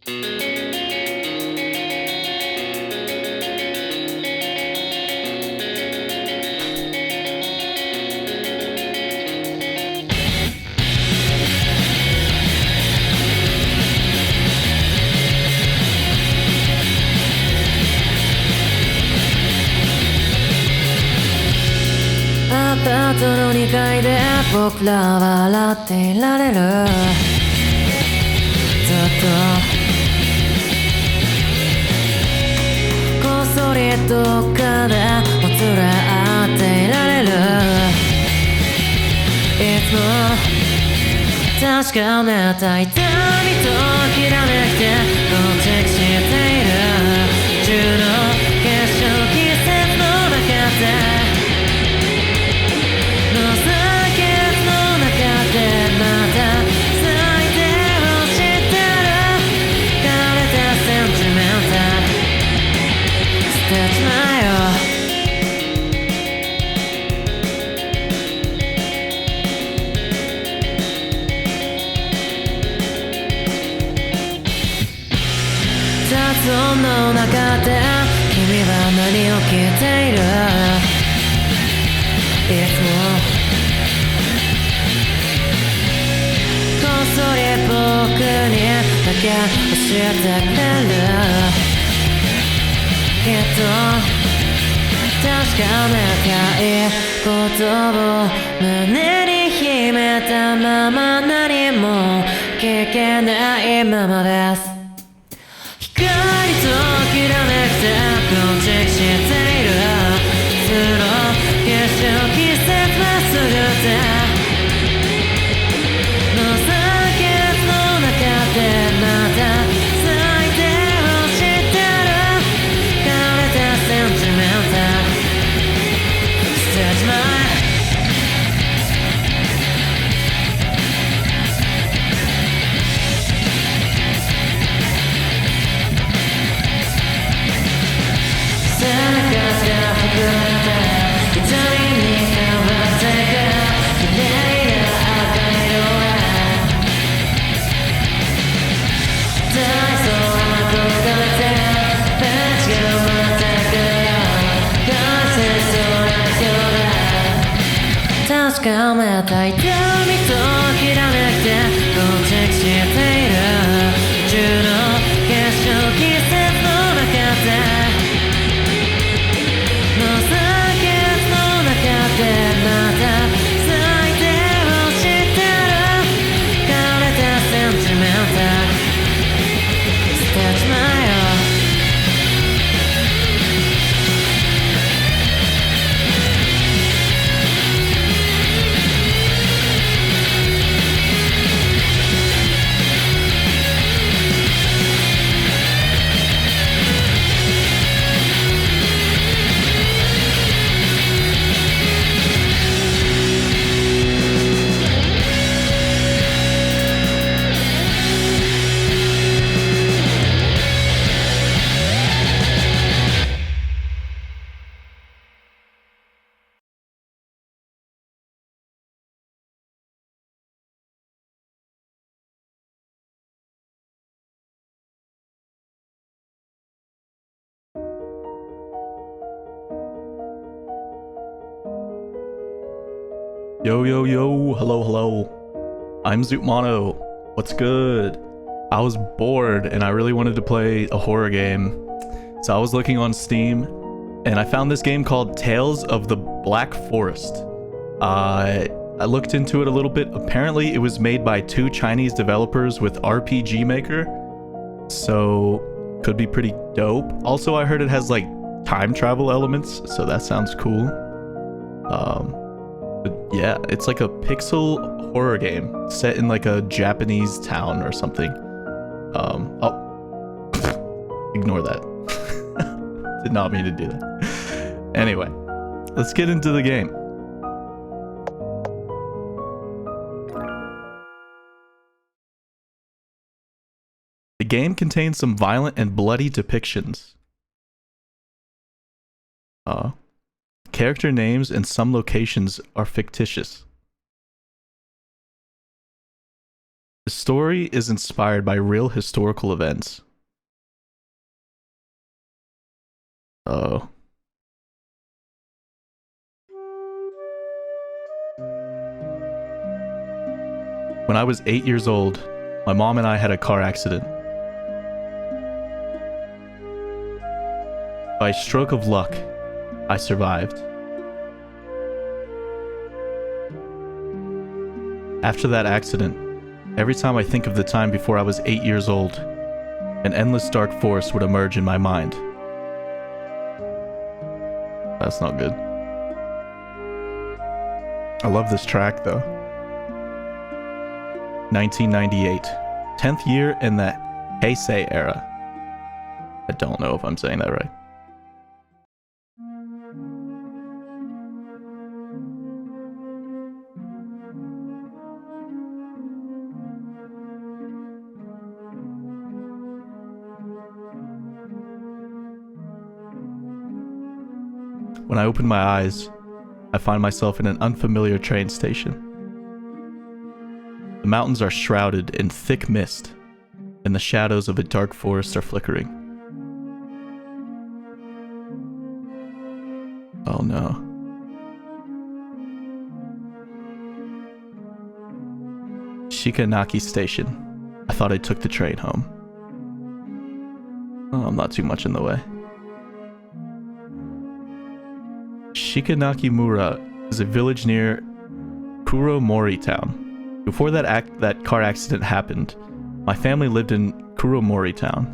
アパートの2階で僕らは笑っていられる。ずっとこっそりどっかでもつれ合っていられる。いつも確かめた痛みときらめきで到着している。中の結晶季節の中で雑音の中で君は何を聞いている。いつもこっそり僕にだけ教えてくれる。きっと確かめたいことを胸に秘めたまま何も聞けないままです。光ときらめきで到着している。その結晶季節はすぐでの先の中でまた咲いてほしいてる。枯れたセンチメンタル捨てちまえ。背中が膨らんだ痛みに変わってく綺麗な赤色へ大層憧れてページが埋まってくよ。完成そうな人が確かめた痛みときらめきで到着している。中の結晶季節の中での先の中でまた咲いてほしいてる。枯れたセンチメンタル捨てちまえよ。Yo, yo, yo, hello, hello. I'm Zoot Mono. What's good? I was bored and I really wanted to play a horror game. So I was looking on Steam and I found this game called Tales of the Black Forest. I looked into it a little bit. Apparently it was made by 2 Chinese developers with RPG Maker. So could be pretty dope. Also, I heard it has like time travel elements, so that sounds cool. But yeah, it's like a pixel horror game set in like a Japanese town or something. Oh, ignore that. Did not mean to do that. Anyway, let's get into the game. The game contains some violent and bloody depictions. Character names and some locations are fictitious. The story is inspired by real historical events. Oh. When I was 8 years old, my mom and I had a car accident. By a stroke of luck, I survived. After that accident, every time I think of the time before I was 8 years old, an endless dark force would emerge in my mind. That's not good. I love this track though. 1998. 10th year in the Heisei era. I don't know if I'm saying that right. When I open my eyes, I find myself in an unfamiliar train station. The mountains are shrouded in thick mist, and the shadows of a dark forest are flickering. Oh no. Shikanaki Station. I thought I took the train home. Oh, I'm not too much in the way. Shikanaki-mura is a village near Kuromori town. Before that car accident happened, my family lived in Kuromori town.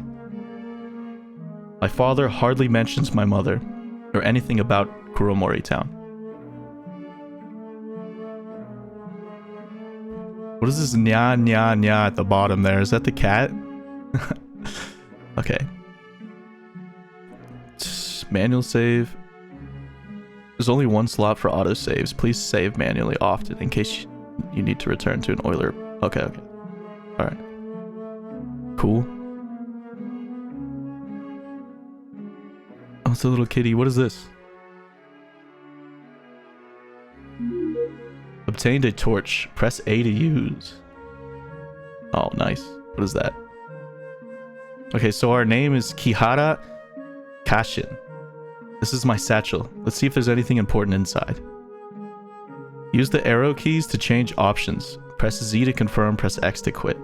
My father hardly mentions my mother or anything about Kuromori town. What is this nya nya nya at the bottom there? Is that the cat? Okay. Manual save. There's only one slot for autosaves. Please save manually often in case you need to return to an Euler. Okay. Alright. Cool. Oh, it's a little kitty. What is this? Obtained a torch. Press A to use. Oh, nice. What is that? Okay, so our name is Kihara Kashin. This is my satchel. Let's see if there's anything important inside. Use the arrow keys to change options. Press Z to confirm, press X to quit.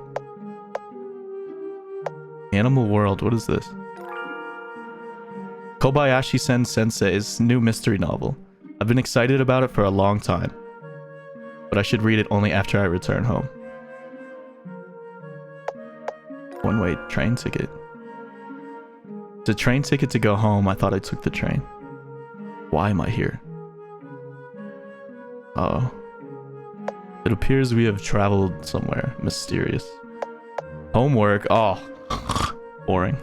Animal World, what is this? Kobayashi-sen Sensei's new mystery novel. I've been excited about it for a long time, but I should read it only after I return home. One-way train ticket. It's a train ticket to go home. I thought I took the train. Why am I here? Oh. It appears we have traveled somewhere mysterious. Homework? Oh. Boring.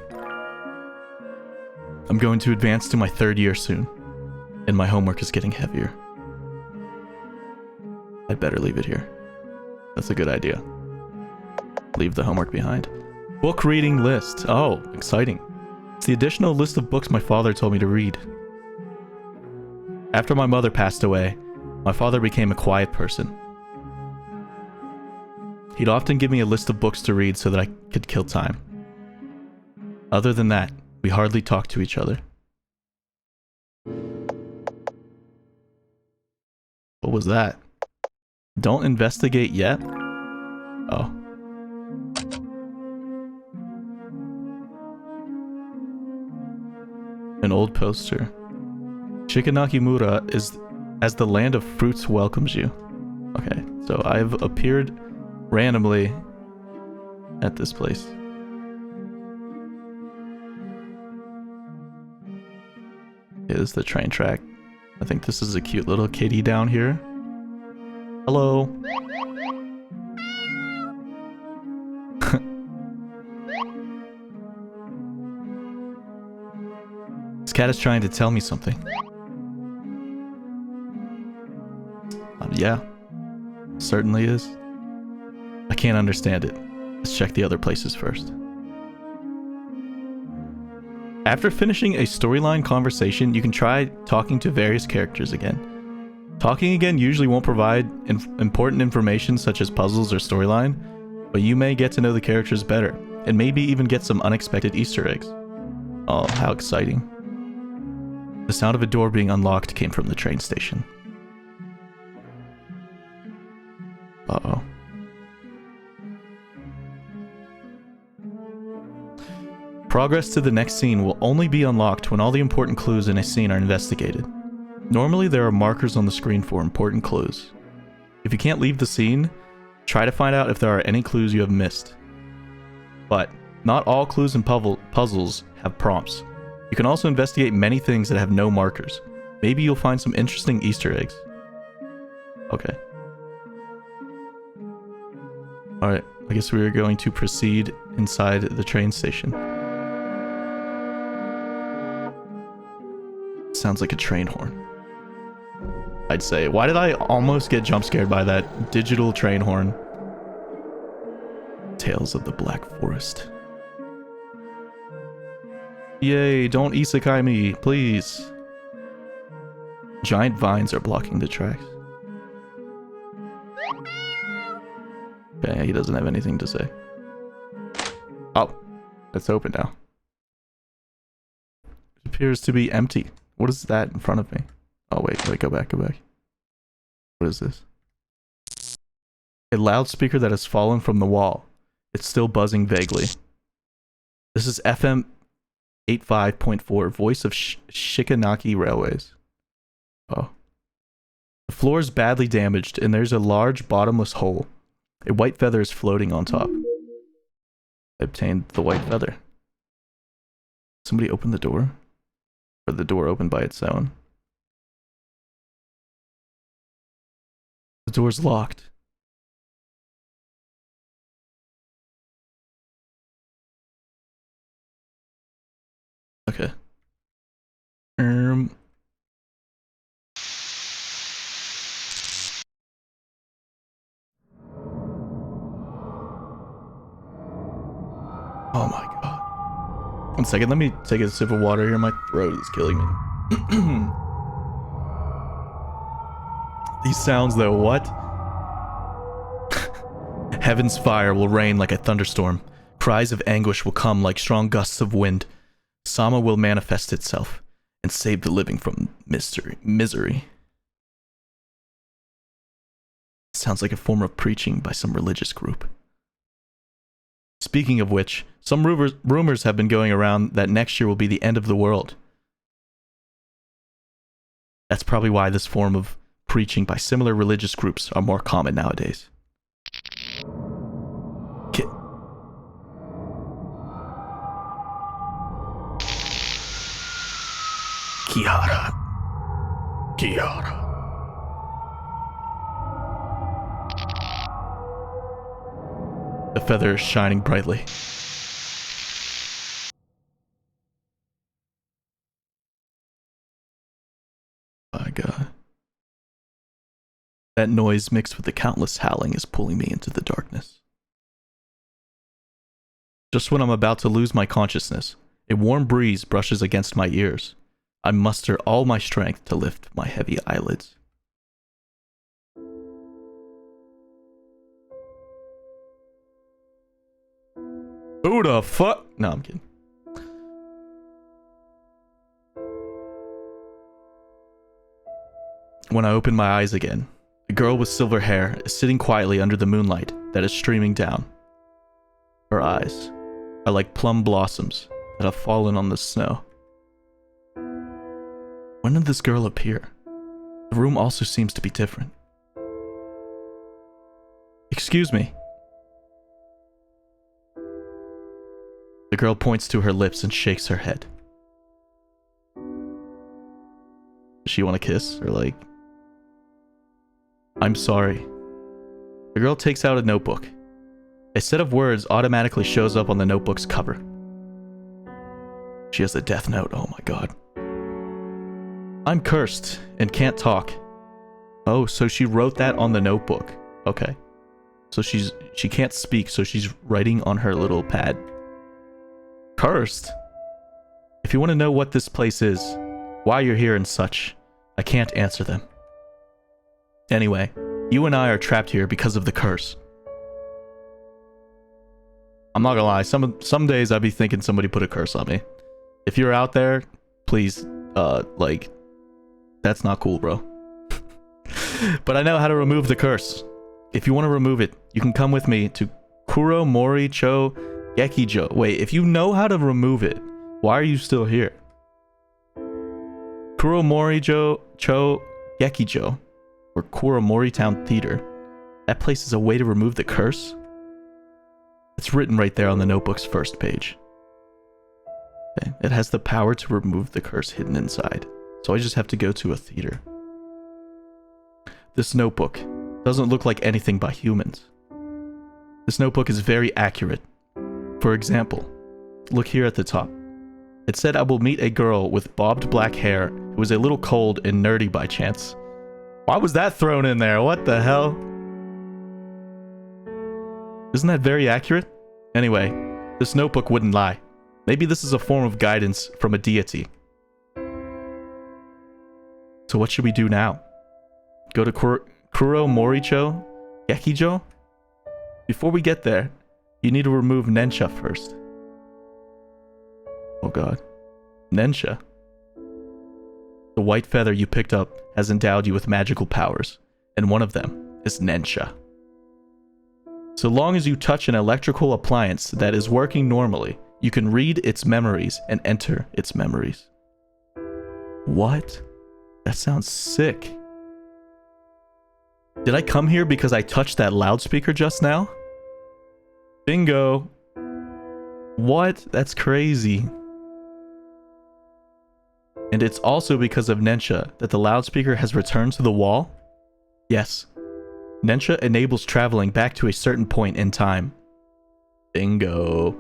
I'm going to advance to my 3rd year soon, and my homework is getting heavier. I'd better leave it here. That's a good idea. Leave the homework behind. Book reading list. Oh, exciting. It's the additional list of books my father told me to read. After my mother passed away, my father became a quiet person. He'd often give me a list of books to read so that I could kill time. Other than that, we hardly talked to each other. What was that? Don't investigate yet? Oh. An old poster. Shikanaki-mura is as the land of fruits welcomes you. Okay, so I've appeared randomly at this place. Okay, this is the train track. I think this is a cute little kitty down here. Hello. This cat is trying to tell me something. Yeah, certainly is. I can't understand it. Let's check the other places first. After finishing a storyline conversation, you can try talking to various characters again. Talking again usually won't provide important information such as puzzles or storyline, but you may get to know the characters better, and maybe even get some unexpected Easter eggs. Oh, how exciting. The sound of a door being unlocked came from the train station. Uh-oh. Progress to the next scene will only be unlocked when all the important clues in a scene are investigated. Normally there are markers on the screen for important clues. If you can't leave the scene, try to find out if there are any clues you have missed. But not all clues and puzzles have prompts. You can also investigate many things that have no markers. Maybe you'll find some interesting Easter eggs. Okay. Alright, I guess we are going to proceed inside the train station. Sounds like a train horn, I'd say. Why did I almost get jump scared by that digital train horn? Tales of the Black Forest. Yay, don't isekai me, please. Giant vines are blocking the tracks. Okay, he doesn't have anything to say. Oh, it's open now. It appears to be empty. What is that in front of me? Oh, wait, go back. What is this? A loudspeaker that has fallen from the wall. It's still buzzing vaguely. This is FM 85.4, voice of Shikanaki Railways. Oh. The floor is badly damaged, and there's a large bottomless hole. A white feather is floating on top. I obtained the white feather. Somebody open the door? Or the door opened by its own? The door's locked. Okay. Oh my god. 1 second, let me take a sip of water here. My throat is killing me. These sounds though, what? Heaven's fire will rain like a thunderstorm. Cries of anguish will come like strong gusts of wind. Sama will manifest itself and save the living from misery. Sounds like a form of preaching by some religious group. Speaking of which, some rumors have been going around that next year will be the end of the world. That's probably why this form of preaching by similar religious groups are more common nowadays. Kiara. The feather is shining brightly. My god. That noise mixed with the countless howling is pulling me into the darkness. Just when I'm about to lose my consciousness, a warm breeze brushes against my ears. I muster all my strength to lift my heavy eyelids. Who the fuck? No, I'm kidding. When I open my eyes again, a girl with silver hair is sitting quietly under the moonlight that is streaming down. Her eyes are like plum blossoms that have fallen on the snow. When did this girl appear? The room also seems to be different. Excuse me. The girl points to her lips and shakes her head. Does she want to kiss? Or like... I'm sorry. The girl takes out a notebook. A set of words automatically shows up on the notebook's cover. She has a death note, oh my god. I'm cursed and can't talk. Oh, so she wrote that on the notebook. Okay. So she can't speak, so she's writing on her little pad. Cursed? If you want to know what this place is, why you're here and such, I can't answer them. Anyway, you and I are trapped here because of the curse. I'm not gonna lie. Some days I'd be thinking somebody put a curse on me. If you're out there, please, like, that's not cool, bro. But I know how to remove the curse. If you want to remove it, you can come with me to Kuro Mori Cho Gekijo. Wait, if you know how to remove it, why are you still here? Kuro Mori Cho Gekijo, or Kuromori Town Theater. That place is a way to remove the curse? It's written right there on the notebook's first page. Okay. It has the power to remove the curse hidden inside. So I just have to go to a theater. This notebook doesn't look like anything by humans. This notebook is very accurate. For example, look here at the top. It said I will meet a girl with bobbed black hair who was a little cold and nerdy by chance. Why was that thrown in there? What the hell? Isn't that very accurate? Anyway, this notebook wouldn't lie. Maybe this is a form of guidance from a deity. So what should we do now? Go to Kuro Moricho Gekijo? Before we get there, you need to remove Nensha first. Oh god. Nensha. The white feather you picked up has endowed you with magical powers, and one of them is Nensha. So long as you touch an electrical appliance that is working normally, you can read its memories and enter its memories. What? That sounds sick. Did I come here because I touched that loudspeaker just now? Bingo. What? That's crazy. And it's also because of Nensha that the loudspeaker has returned to the wall? Yes. Nensha enables traveling back to a certain point in time. Bingo.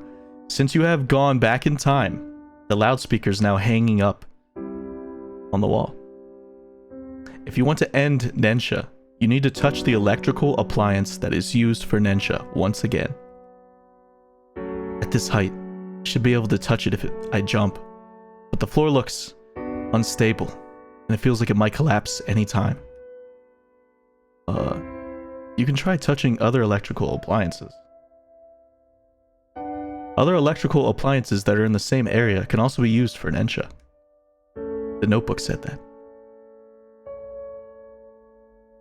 Since you have gone back in time, the loudspeaker is now hanging up on the wall. If you want to end Nensha, you need to touch the electrical appliance that is used for Nensha once again. At this height, I should be able to touch it if I jump, but the floor looks unstable, and it feels like it might collapse anytime. You can try touching other electrical appliances. Other electrical appliances that are in the same area can also be used for Nensha. The notebook said that.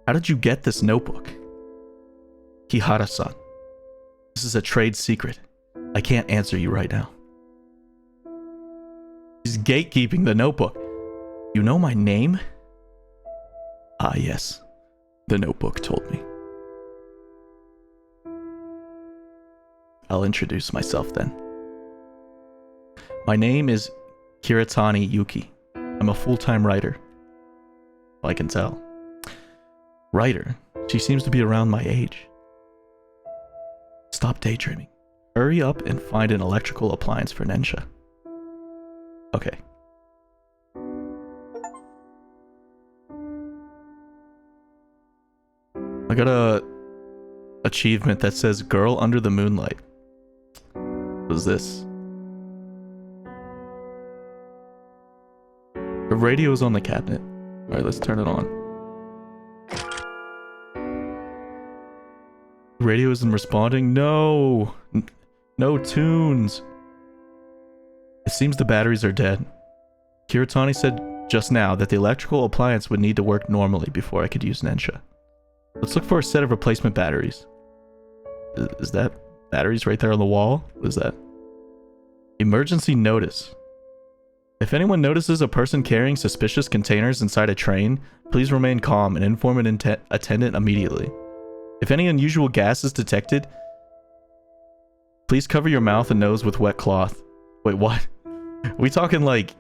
How did you get this notebook? Kihara-san. This is a trade secret. I can't answer you right now. He's gatekeeping the notebook. You know my name? Ah, yes. The notebook told me. I'll introduce myself then. My name is Kiritani Yuki. I'm a full-time writer. I can tell. Writer? She seems to be around my age. Stop daydreaming. Hurry up and find an electrical appliance for Nensha. Okay. I got a achievement that says Girl Under the Moonlight. What is this? The radio is on the cabinet. Alright, let's turn it on. The radio isn't responding? No! No tunes! It seems the batteries are dead. Kiritani said just now that the electrical appliance would need to work normally before I could use Nensha. Let's look for a set of replacement batteries. Is that batteries right there on the wall? What is that? Emergency notice. If anyone notices a person carrying suspicious containers inside a train, please remain calm and inform an attendant immediately. If any unusual gas is detected, please cover your mouth and nose with wet cloth. Wait, what? Are we talking like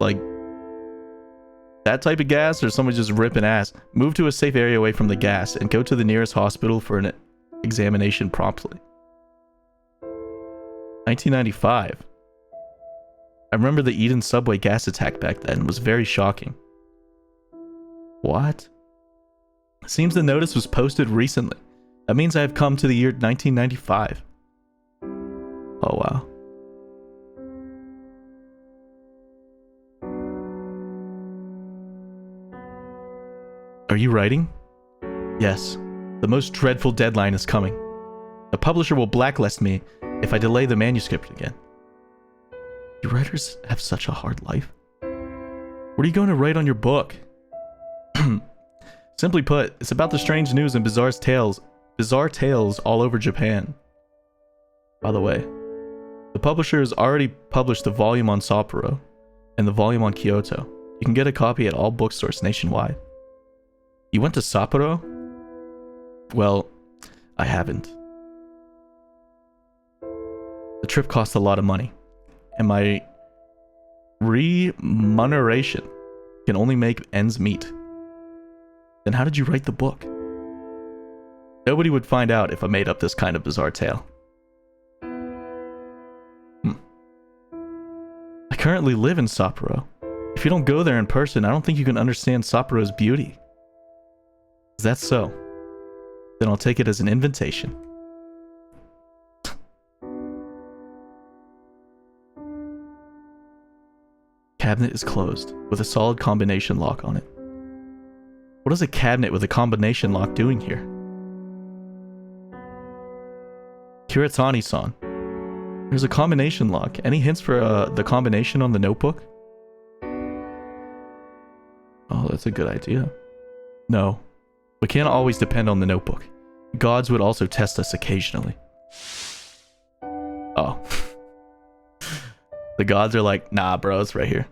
that type of gas, or someone just ripping ass? Move to a safe area away from the gas and go to the nearest hospital for an examination promptly. 1995. I remember the Eden subway gas attack back then. It was very shocking. What? Seems the notice was posted recently. That means I have come to the year 1995. Oh wow. Are you writing? Yes. The most dreadful deadline is coming. The publisher will blacklist me if I delay the manuscript again. Do writers have such a hard life? What are you going to write on your book? Simply put, it's about the strange news and bizarre tales all over Japan. By the way, the publisher has already published the volume on Sapporo and the volume on Kyoto. You can get a copy at all bookstores nationwide. You went to Sapporo? Well, I haven't. The trip cost a lot of money, and my remuneration can only make ends meet. Then how did you write the book? Nobody would find out if I made up this kind of bizarre tale. I currently live in Sapporo. If you don't go there in person, I don't think you can understand Sapporo's beauty. Is that so? Then I'll take it as an invitation. Cabinet is closed, with a solid combination lock on it. What is a cabinet with a combination lock doing here? Kiritani-san. There's a combination lock. Any hints for the combination on the notebook? Oh, that's a good idea. No. We can't always depend on the notebook. Gods would also test us occasionally. Oh. The gods are like, nah bro, it's right here.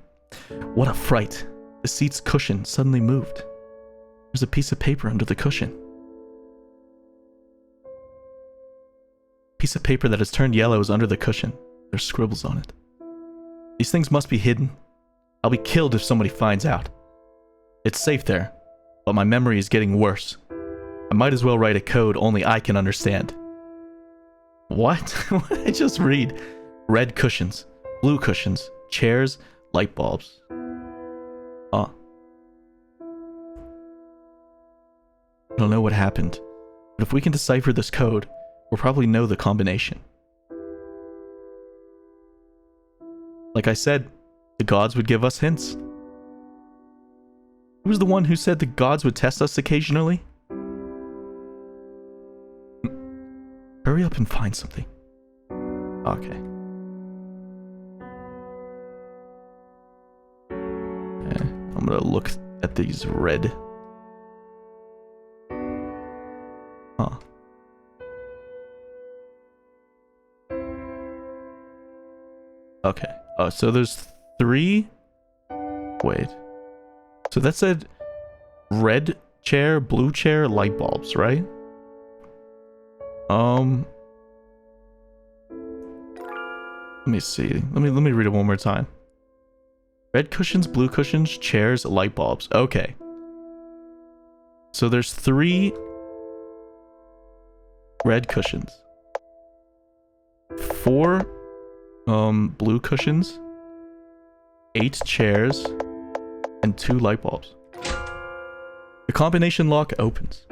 What a fright. The seat's cushion suddenly moved. There's a piece of paper under the cushion. Piece of paper that has turned yellow is under the cushion. There's scribbles on it. These things must be hidden. I'll be killed if somebody finds out. It's safe there, but my memory is getting worse. I might as well write a code only I can understand. What? What did I just read? Red cushions, blue cushions, chairs, light bulbs. Huh. I don't know what happened, but if we can decipher this code, we'll probably know the combination. Like I said, the gods would give us hints. Who was the one who said the gods would test us occasionally? Hurry up and find something. Okay. I'm gonna look at these red. Huh. Okay. So there's 3. Wait. So that said red chair, blue chair, light bulbs, right? Let me see. Let me read it one more time. Red cushions, blue cushions, chairs, light bulbs. Okay. So there's 3 red cushions. 4 blue cushions, 8 chairs, and 2 light bulbs. The combination lock opens.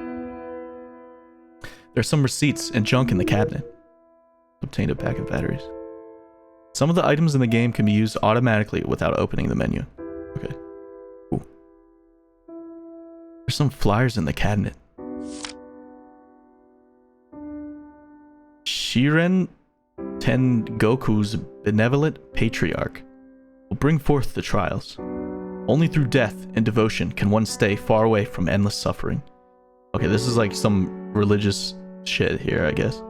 There's some receipts and junk in the cabinet. Obtained a pack of batteries. Some of the items in the game can be used automatically without opening the menu. Okay. Ooh. There's some flyers in the cabinet. Shiren Tengoku's benevolent patriarch will bring forth the trials. Only through death and devotion can one stay far away from endless suffering. Okay, this is like some religious shit here, I guess.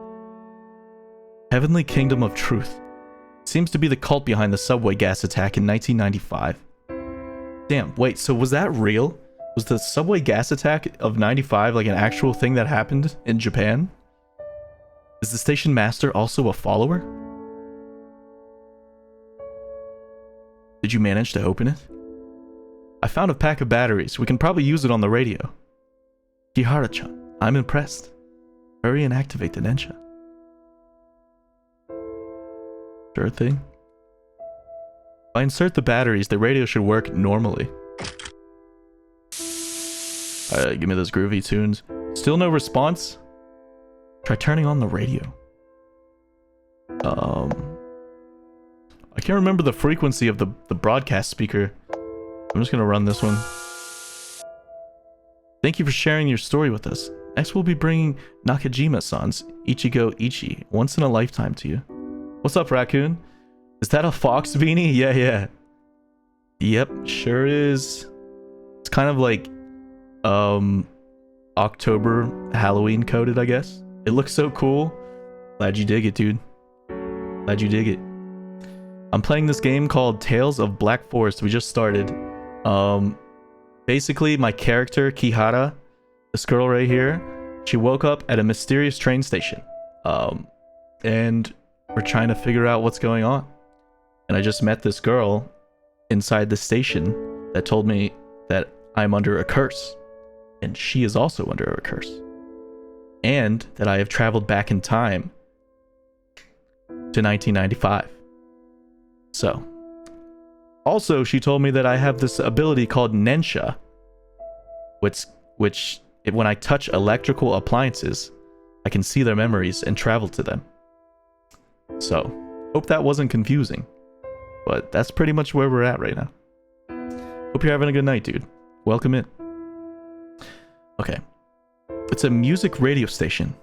Heavenly Kingdom of Truth. Seems to be the cult behind the subway gas attack in 1995. Damn, wait, so was that real? Was the subway gas attack of 95 like an actual thing that happened in Japan? Is the station master also a follower? Did you manage to open it? I found a pack of batteries. We can probably use it on the radio. Kihara-chan, I'm impressed. Hurry and activate the Densha. Sure thing. If I insert the batteries, the radio should work normally. Alright, give me those groovy tunes. Still no response? Try turning on the radio. I can't remember the frequency of the broadcast speaker. I'm just gonna run this one. Thank you for sharing your story with us. Next, we'll be bringing Nakajima-san's Ichigo Ichi, once in a lifetime to you. What's up, Raccoon? Is that a fox beanie? Yeah. Yep, sure is. It's kind of like, October Halloween coded, I guess. It looks so cool. Glad you dig it, dude. Glad you dig it. I'm playing this game called Tales of Black Forest. We just started. Basically, my character, Kihara, this girl right here, she woke up at a mysterious train station. And we're trying to figure out what's going on. And I just met this girl inside the station that told me that I'm under a curse. And she is also under a curse. And that I have traveled back in time to 1995. So, also she told me that I have this ability called Nensha, which when I touch electrical appliances, I can see their memories and travel to them. So, hope that wasn't confusing, but that's pretty much where we're at right now. Hope you're having a good night, dude. Welcome in. Okay. It's a music radio station.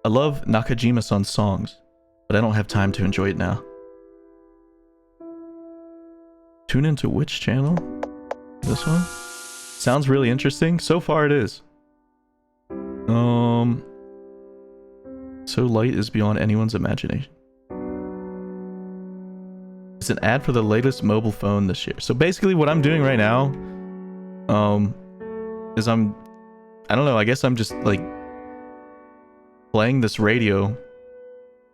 I love Nakajima-san's songs, but I don't have time to enjoy it now. Tune into which channel? This one? Sounds really interesting. So far it is. So light is beyond anyone's imagination. It's an ad for the latest mobile phone this year. So basically what I'm doing right now, is I don't know, I guess I'm just like playing this radio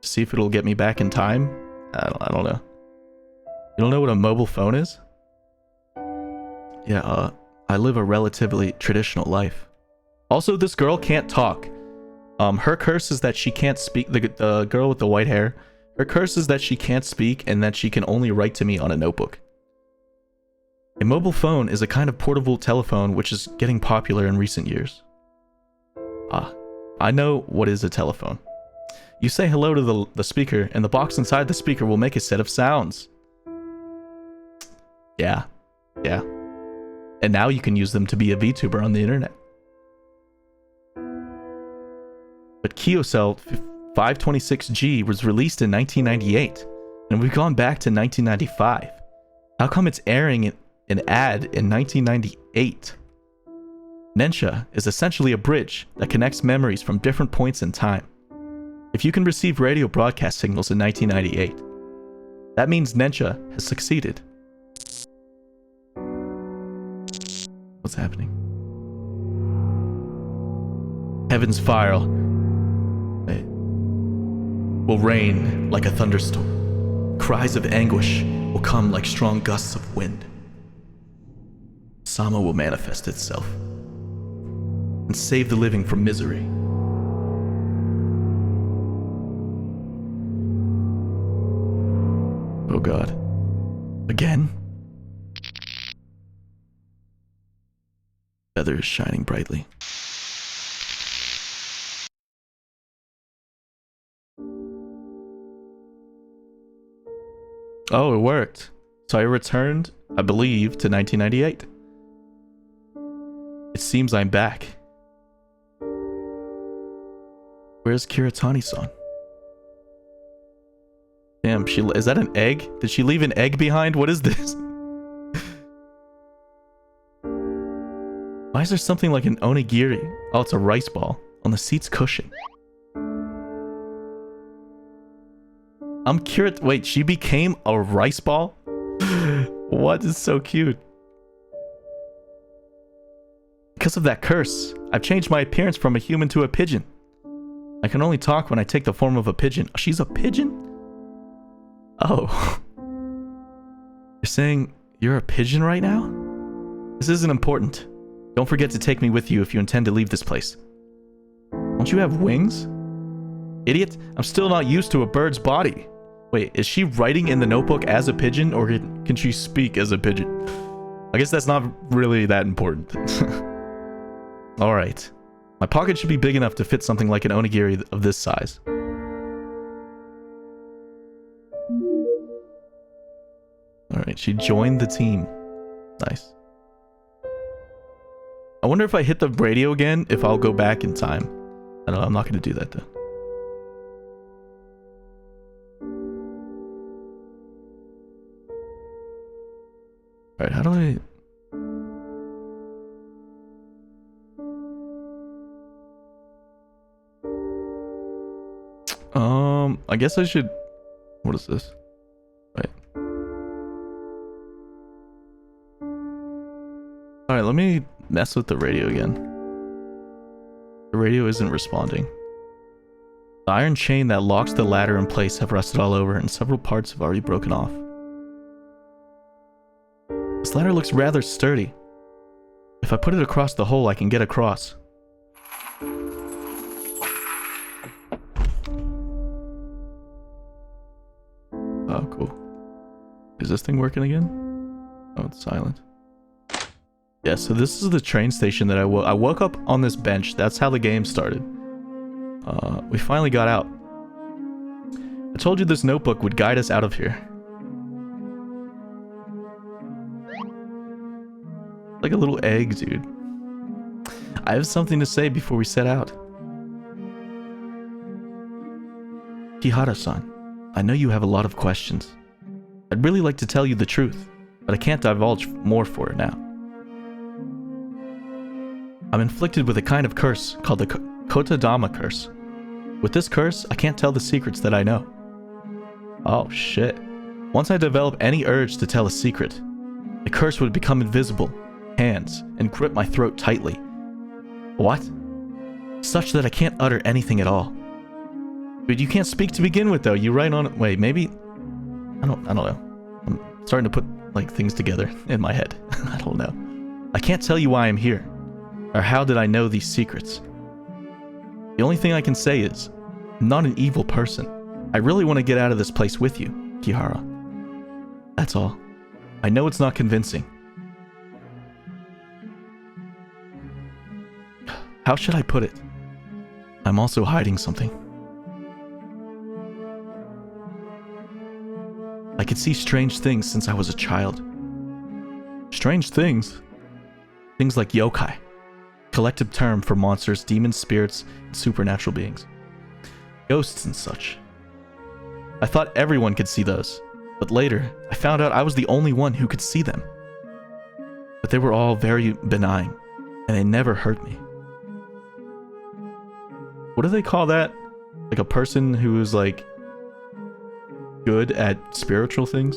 to see if it'll get me back in time. I don't know. You don't know what a mobile phone is? Yeah, I live a relatively traditional life. Also, this girl can't talk. Her curse is that she can't speak. The girl with the white hair, her curse is that she can't speak and that she can only write to me on a notebook. A mobile phone is a kind of portable telephone which is getting popular in recent years. I know what is a telephone. You say hello to the speaker, and the box inside the speaker will make a set of sounds. Yeah. And now you can use them to be a VTuber on the internet. But KyoCell 526G was released in 1998, and we've gone back to 1995. How come it's airing an ad in 1998? Nensha is essentially a bridge that connects memories from different points in time. If you can receive radio broadcast signals in 1998, that means Nensha has succeeded. What's happening? Heaven's fire will rain like a thunderstorm. Cries of anguish will come like strong gusts of wind. Sama will manifest itself and save the living from misery. Oh God. Again? Feathers shining brightly. Oh, it worked. So I returned, I believe, to 1998. It seems I'm back. Where's Kiritani-san? Damn, is that an egg? Did she leave an egg behind? What is this? Why is there something like an onigiri? Oh, it's a rice ball on the seat's cushion. Wait, she became a rice ball? What is so cute? Because of that curse, I've changed my appearance from a human to a pigeon. I can only talk when I take the form of a pigeon. She's a pigeon? Oh. You're saying you're a pigeon right now? This isn't important. Don't forget to take me with you if you intend to leave this place. Don't you have wings? Idiot, I'm still not used to a bird's body. Wait, is she writing in the notebook as a pigeon, or can she speak as a pigeon? I guess that's not really that important. Alright. My pocket should be big enough to fit something like an onigiri of this size. Alright, she joined the team. Nice. I wonder if I hit the radio again, if I'll go back in time. I don't know, I'm not going to do that though. Alright, how do I... I guess I should... What is this? Right. Alright, let me mess with the radio again. The radio isn't responding. The iron chain that locks the ladder in place have rusted all over, and several parts have already broken off. This ladder looks rather sturdy. If I put it across the hole, I can get across. Oh, cool. Is this thing working again? Oh, it's silent. Yeah, so this is the train station that I woke up on this bench. That's how the game started. We finally got out. I told you this notebook would guide us out of here. Like a little egg, dude. I have something to say before we set out. Kihara-san, I know you have a lot of questions. I'd really like to tell you the truth, but I can't divulge more for it now. I'm inflicted with a kind of curse called the Kotodama curse. With this curse, I can't tell the secrets that I know. Oh shit. Once I develop any urge to tell a secret, the curse would become invisible, hands, and grip my throat tightly. What? Such that I can't utter anything at all. Dude, you can't speak to begin with though. You write on it. Wait, maybe... I don't know. I'm starting to put like things together in my head. I don't know. I can't tell you why I'm here. Or how did I know these secrets? The only thing I can say is, I'm not an evil person. I really want to get out of this place with you, Kihara. That's all. I know it's not convincing. How should I put it? I'm also hiding something. I could see strange things since I was a child. Strange things? Things like yokai. Collective term for monsters, demons, spirits, and supernatural beings. Ghosts and such. I thought everyone could see those, but later, I found out I was the only one who could see them. But they were all very benign, and they never hurt me. What do they call that? Like a person who is like good at spiritual things?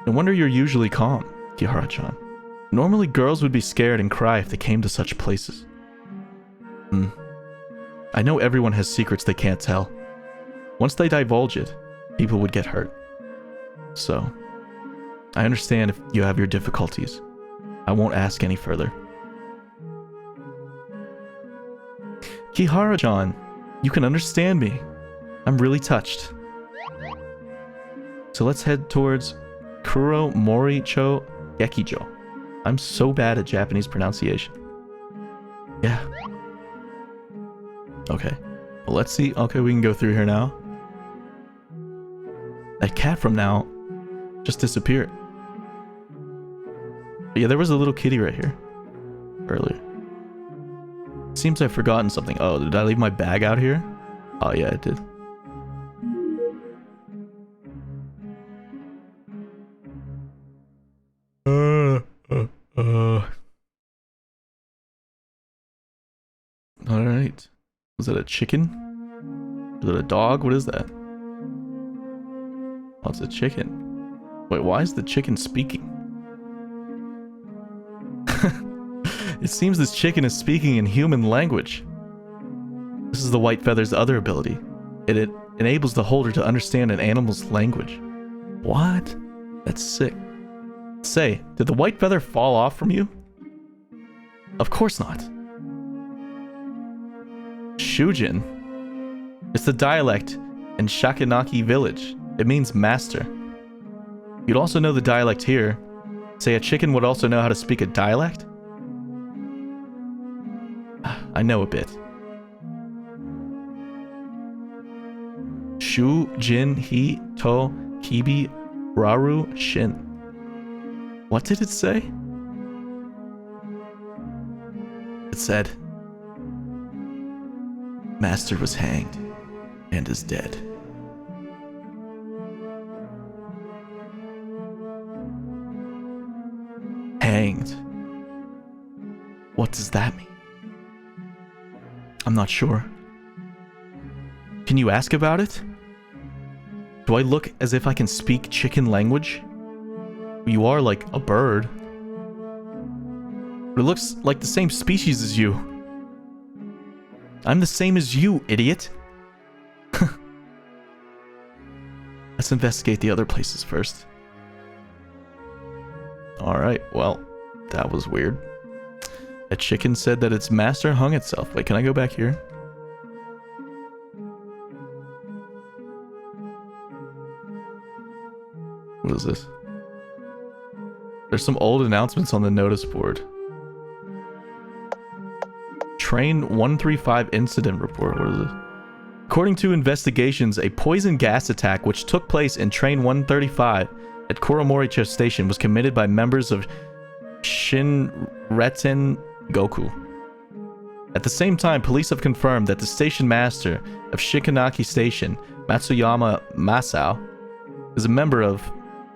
No wonder you're usually calm, Kihara-chan. Normally girls would be scared and cry if they came to such places. I know everyone has secrets they can't tell. Once they divulge it, people would get hurt. So, I understand if you have your difficulties. I won't ask any further. Kihara-chan, you can understand me. I'm really touched. So let's head towards Kuro Moricho Gekijo. I'm so bad at Japanese pronunciation. Yeah. Okay. Well, let's see. Okay, we can go through here now. That cat from now just disappeared. But yeah, there was a little kitty right here earlier. Seems I've forgotten something. Oh, did I leave my bag out here? Oh yeah, I did. Alright. Was that a chicken? Is it a dog? What is that? Oh, it's a chicken. Wait, why is the chicken speaking? It seems this chicken is speaking in human language. This is the white feather's other ability. It enables the holder to understand an animal's language. What? That's sick. Say, did the white feather fall off from you? Of course not. Shujin. It's the dialect in Shakinaki village. It means master. You'd also know the dialect here. Say a chicken would also know how to speak a dialect? I know a bit. Shu, Jin, He, To, Kibi, Raru, Shin. What did it say? said. Master was hanged and is dead. Hanged. What does that mean? I'm not sure. Can you ask about it? Do I look as if I can speak chicken language? You are like a bird. But it looks like the same species as you. I'm the same as you, idiot. Let's investigate the other places first. Alright, well, that was weird. A chicken said that its master hung itself. Wait, can I go back here? What is this? There's some old announcements on the notice board. Train 135 incident report. What is this? According to investigations, a poison gas attack which took place in Train 135 at Kuromoricha Station was committed by members of Shinreten Goku. At the same time, police have confirmed that the station master of Shikanaki Station, Matsuyama Masao, is a member of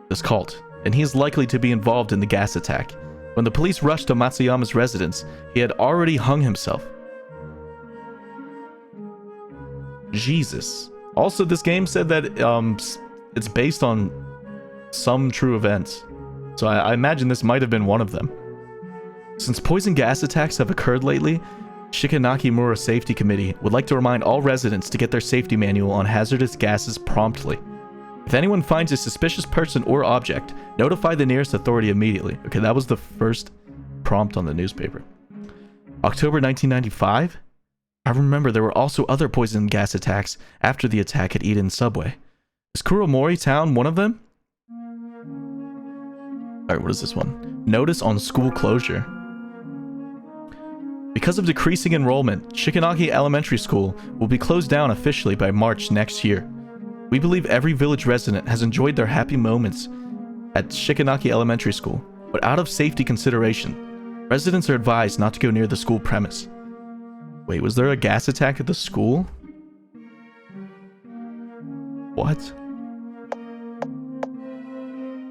this cult, and he is likely to be involved in the gas attack. When the police rushed to Matsuyama's residence, he had already hung himself. Jesus. Also, this game said that it's based on some true events, so I imagine this might have been one of them. Since poison gas attacks have occurred lately, Shikanaki Mura Safety Committee would like to remind all residents to get their safety manual on hazardous gases promptly. If anyone finds a suspicious person or object, notify the nearest authority immediately. Okay, that was the first prompt on the newspaper. October 1995? I remember there were also other poison gas attacks after the attack at Eden Subway. Is Kuromori Town one of them? Alright, what is this one? Notice on school closure. Because of decreasing enrollment, Shikanaki Elementary School will be closed down officially by March next year. We believe every village resident has enjoyed their happy moments at Shikanaki Elementary School, but out of safety consideration, residents are advised not to go near the school premise. Wait, was there a gas attack at the school? What?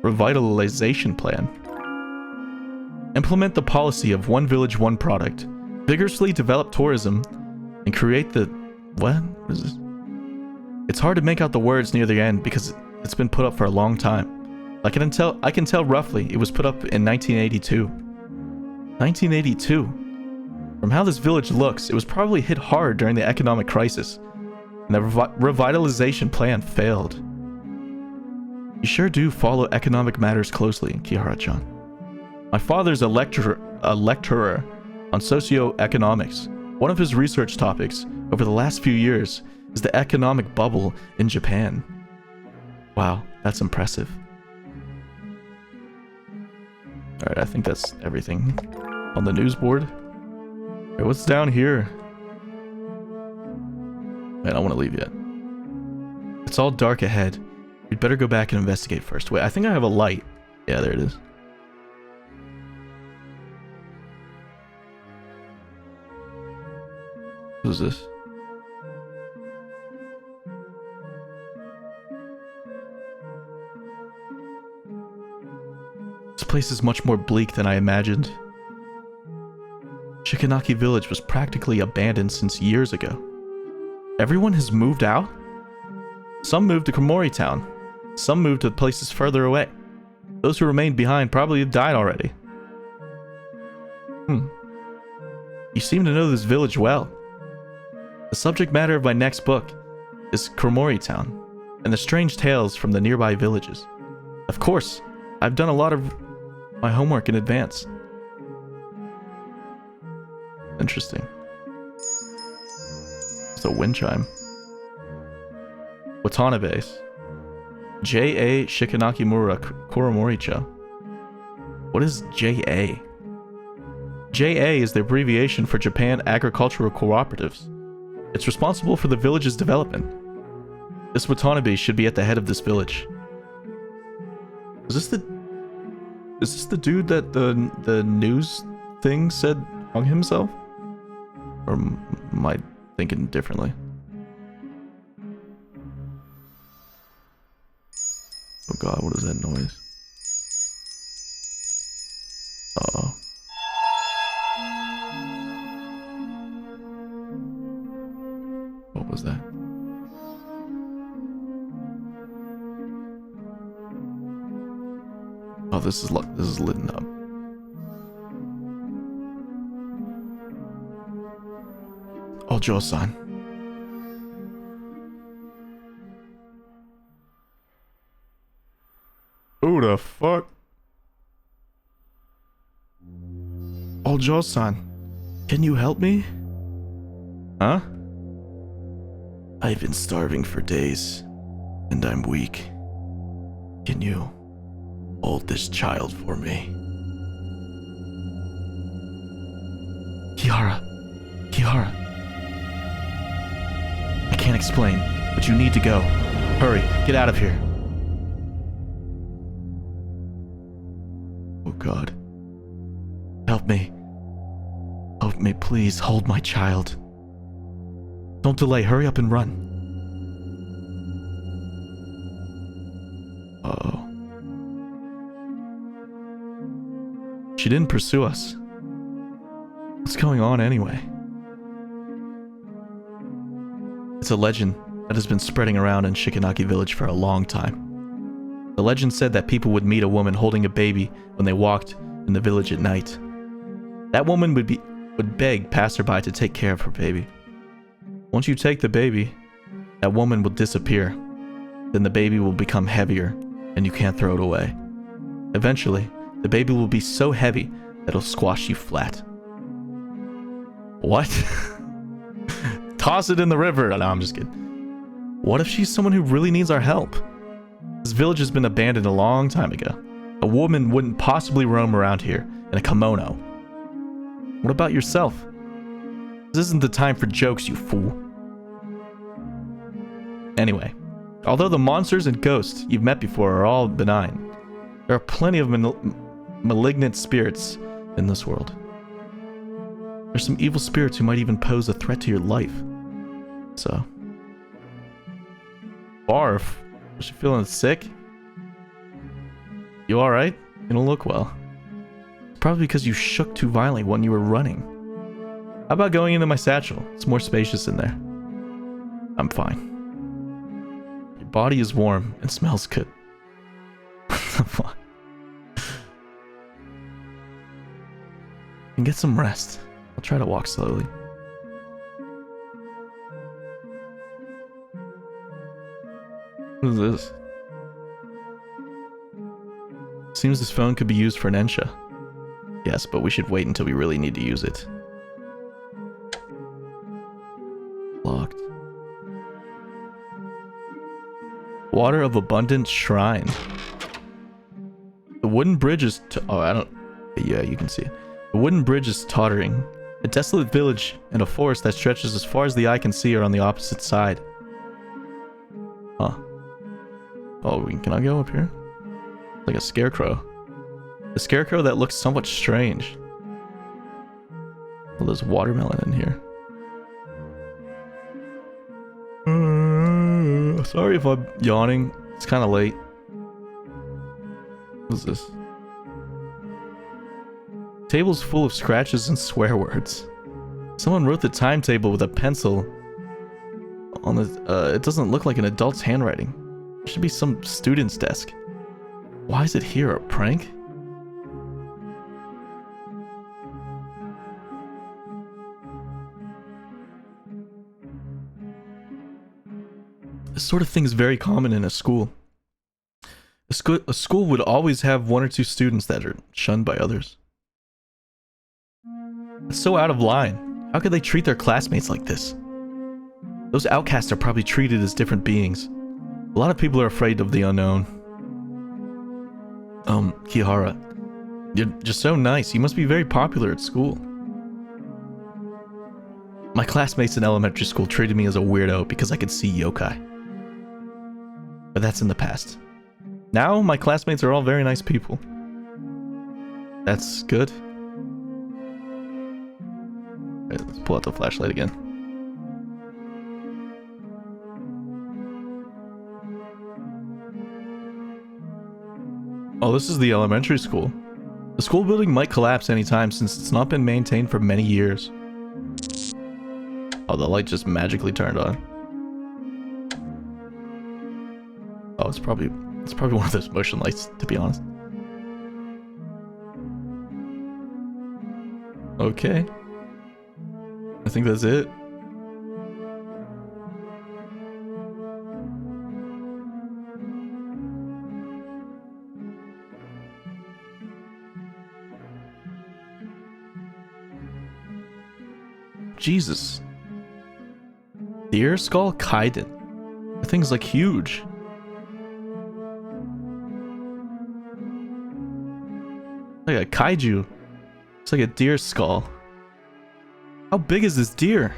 Revitalization plan. Implement the policy of one village, one product. Vigorously develop tourism and create the... What is this? It's hard to make out the words near the end because it's been put up for a long time. I can tell roughly it was put up in 1982. 1982? From how this village looks, it was probably hit hard during the economic crisis, and the revitalization plan failed. You sure do follow economic matters closely, Kihara-chan. My father's a lecturer on socioeconomics. One of his research topics over the last few years is the economic bubble in Japan. Wow, that's impressive. Alright, I think that's everything on the news board. Wait, what's down here? I don't want to leave yet. It's all dark ahead. We'd better go back and investigate first. Wait, I think I have a light. Yeah, there it is. What is this? This place is much more bleak than I imagined. Shikanaki Village was practically abandoned since years ago. Everyone has moved out? Some moved to Kuromori Town. Some moved to places further away. Those who remained behind probably have died already. You seem to know this village well. The subject matter of my next book is Kuromori Town and the strange tales from the nearby villages. Of course, I've done a lot of my homework in advance. Interesting. It's a wind chime. Watanabe's. J.A. Shikanaki Mura Kuromoricha. What is J.A.? J.A. is the abbreviation for Japan Agricultural Cooperatives. It's responsible for the village's development. This Watanabe should be at the head of this village. Is this the dude that the news thing said hung himself? Or am I thinking differently? Oh god, what is that noise? Uh-oh. What was that? Oh, this is lit up. Oh, Joe-san. Who the fuck? Oh, Joe-san. Can you help me? Huh? I've been starving for days, and I'm weak. Can you hold this child for me? Kiara. I can't explain, but you need to go. Hurry, get out of here. Oh god. Help me. Help me, please. Hold my child. Don't delay. Hurry up and run. Uh-oh. She didn't pursue us. What's going on anyway? It's a legend that has been spreading around in Shikanaki village for a long time. The legend said that people would meet a woman holding a baby when they walked in the village at night. That woman would beg passerby to take care of her baby. Once you take the baby, that woman will disappear. Then the baby will become heavier, and you can't throw it away. Eventually, the baby will be so heavy that it'll squash you flat. What? Toss it in the river. No, I'm just kidding. What if she's someone who really needs our help? This village has been abandoned a long time ago. A woman wouldn't possibly roam around here in a kimono. What about yourself? This isn't the time for jokes, you fool. Anyway, although the monsters and ghosts you've met before are all benign, there are plenty of malignant spirits in this world. There's some evil spirits who might even pose a threat to your life. So... Barf? Was she feeling sick? You alright? You don't look well. It's probably because you shook too violently when you were running. How about going into my satchel? It's more spacious in there. I'm fine. Your body is warm and smells good. What the fuck? And get some rest. I'll try to walk slowly. What is this? Seems this phone could be used for an Ensha. Yes, but we should wait until we really need to use it. Locked. Water of Abundant Shrine. The wooden bridge is... Yeah, you can see it. The wooden bridge is tottering. A desolate village and a forest that stretches as far as the eye can see are on the opposite side. Huh. Oh, can I go up here? Like a scarecrow. A scarecrow that looks somewhat strange. Well, there's watermelon in here. Sorry if I'm yawning. It's kind of late. What's this? Table's full of scratches and swear words. Someone wrote the timetable with a pencil on the... it doesn't look like an adult's handwriting. It should be some student's desk. Why is it here? A prank? This sort of thing is very common in a school. A school would always have one or two students that are shunned by others. It's so out of line. How could they treat their classmates like this? Those outcasts are probably treated as different beings. A lot of people are afraid of the unknown. Kihara, you're just so nice. You must be very popular at school. My classmates in elementary school treated me as a weirdo because I could see yokai. But that's in the past. Now, my classmates are all very nice people. That's good. Alright, let's pull out the flashlight again. Oh, this is the elementary school. The school building might collapse anytime since it's not been maintained for many years. Oh, the light just magically turned on. Oh, it's probably one of those motion lights, to be honest. Okay. I think that's it. Jesus. Deer skull Kaiden. That thing's like huge. Like a kaiju. It's like a deer skull. How big is this deer?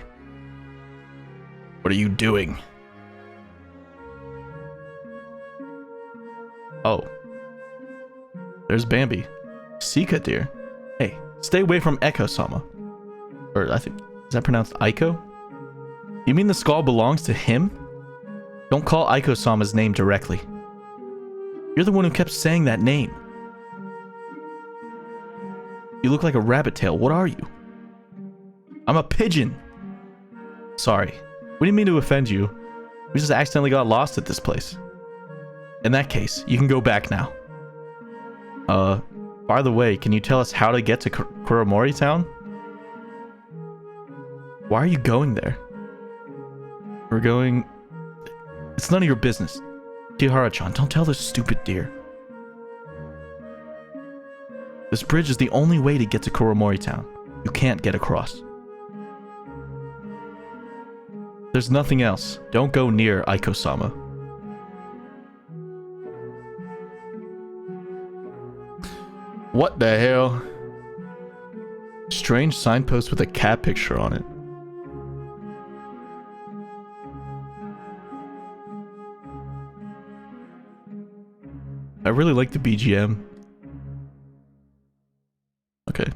What are you doing? Oh. There's Bambi. Sika deer. Hey, stay away from Echo-sama. Or I think, is that pronounced Aiko? You mean the skull belongs to him? Don't call Aiko-sama's name directly. You're the one who kept saying that name. You look like a rabbit tail. What are you? I'm a pigeon. Sorry. We didn't mean to offend you. We just accidentally got lost at this place. In that case, you can go back now. By the way, can you tell us how to get to Kuromori Town? Why are you going there? We're going... It's none of your business. Kihara-chan, don't tell this stupid deer. This bridge is the only way to get to Kuromori Town. You can't get across. There's nothing else. Don't go near Aiko-sama. What the hell? Strange signpost with a cat picture on it. I really like the BGM. Okay.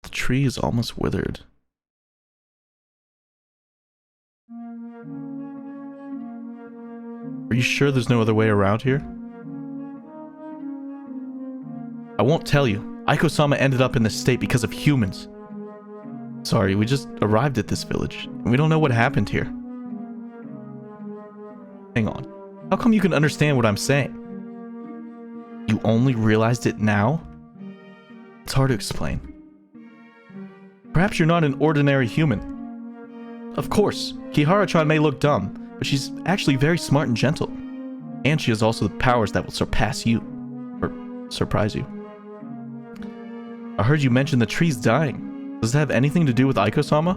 The tree is almost withered. Are you sure there's no other way around here? I won't tell you. Aiko-sama ended up in this state because of humans. Sorry, we just arrived at this village, and we don't know what happened here. Hang on. How come you can understand what I'm saying? You only realized it now? It's hard to explain. Perhaps you're not an ordinary human. Of course, Kihara-chan may look dumb, but she's actually very smart and gentle. And she has also the powers that will surpass you. Or surprise you. I heard you mention the tree's dying. Does it have anything to do with Aiko-sama?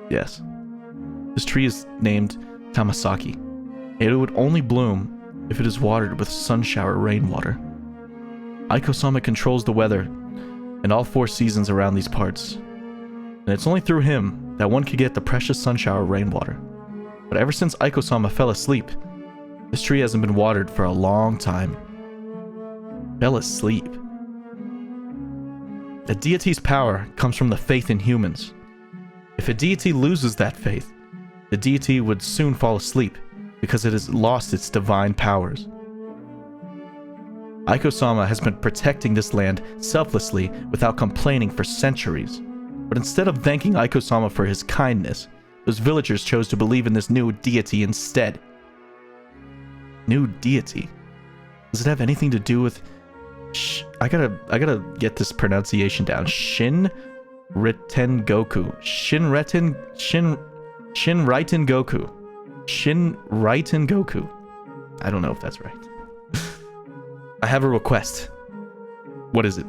Yes. This tree is named Tamasaki. It would only bloom if it is watered with sun shower rainwater. Aiko-sama controls the weather and all 4 seasons around these parts. And it's only through him that one could get the precious sun shower rainwater. But ever since Aiko-sama fell asleep, this tree hasn't been watered for a long time. Fell asleep. A deity's power comes from the faith in humans. If a deity loses that faith, the deity would soon fall asleep because it has lost its divine powers. Aiko-sama has been protecting this land selflessly without complaining for centuries. But instead of thanking Aiko-sama for his kindness, those villagers chose to believe in this new deity instead. New deity? Does it have anything to do with... I gotta get this pronunciation down. Shinriten Goku. Shinriten Goku. Shinriten Goku. I don't know if that's right. I have a request. What is it?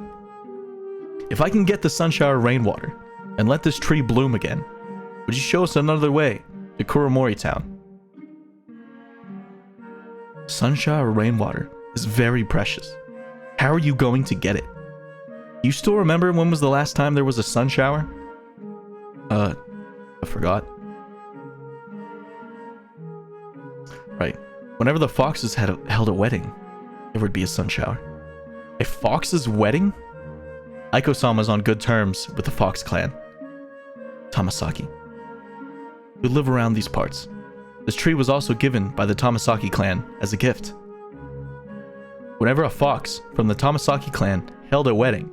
If I can get the sunshower rainwater and let this tree bloom again, would you show us another way to Kuromori Town? Sunshower rainwater is very precious. How are you going to get it? Do you still remember when was the last time there was a sun shower? I forgot. Right. Whenever the Foxes held a wedding, there would be a sun shower. A Fox's wedding? Aiko-sama's on good terms with the Fox clan. Tamasaki, who live around these parts. This tree was also given by the Tamasaki clan as a gift. Whenever a fox from the Tamasaki clan held a wedding,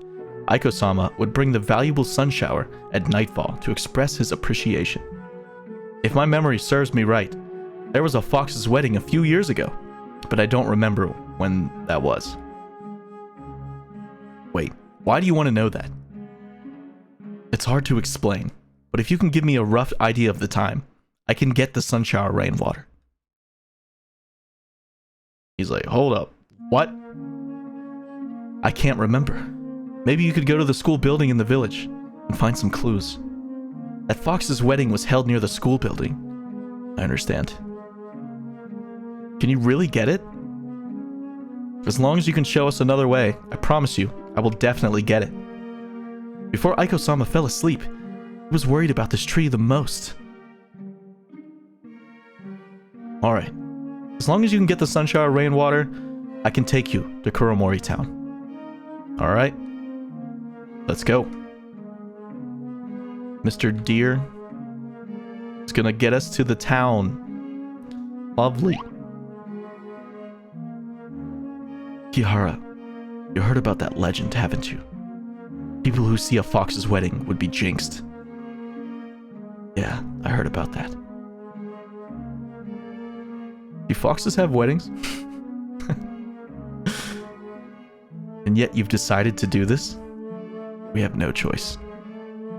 Aiko-sama would bring the valuable sun shower at nightfall to express his appreciation. If my memory serves me right, there was a fox's wedding a few years ago, but I don't remember when that was. Wait, why do you want to know that? It's hard to explain, but if you can give me a rough idea of the time, I can get the sun shower rainwater. He's like, hold up, what? I can't remember. Maybe you could go to the school building in the village and find some clues. That fox's wedding was held near the school building. I understand. Can you really get it? As long as you can show us another way, I promise you, I will definitely get it. Before Aiko-sama fell asleep, he was worried about this tree the most. Alright. As long as you can get the sun shower rainwater, I can take you to Kuromori town. Alright. Let's go. Mr. Deer is gonna get us to the town. Lovely. Kihara, you heard about that legend, haven't you? People who see a fox's wedding would be jinxed. Yeah, I heard about that. Do foxes have weddings? And yet you've decided to do this? We have no choice.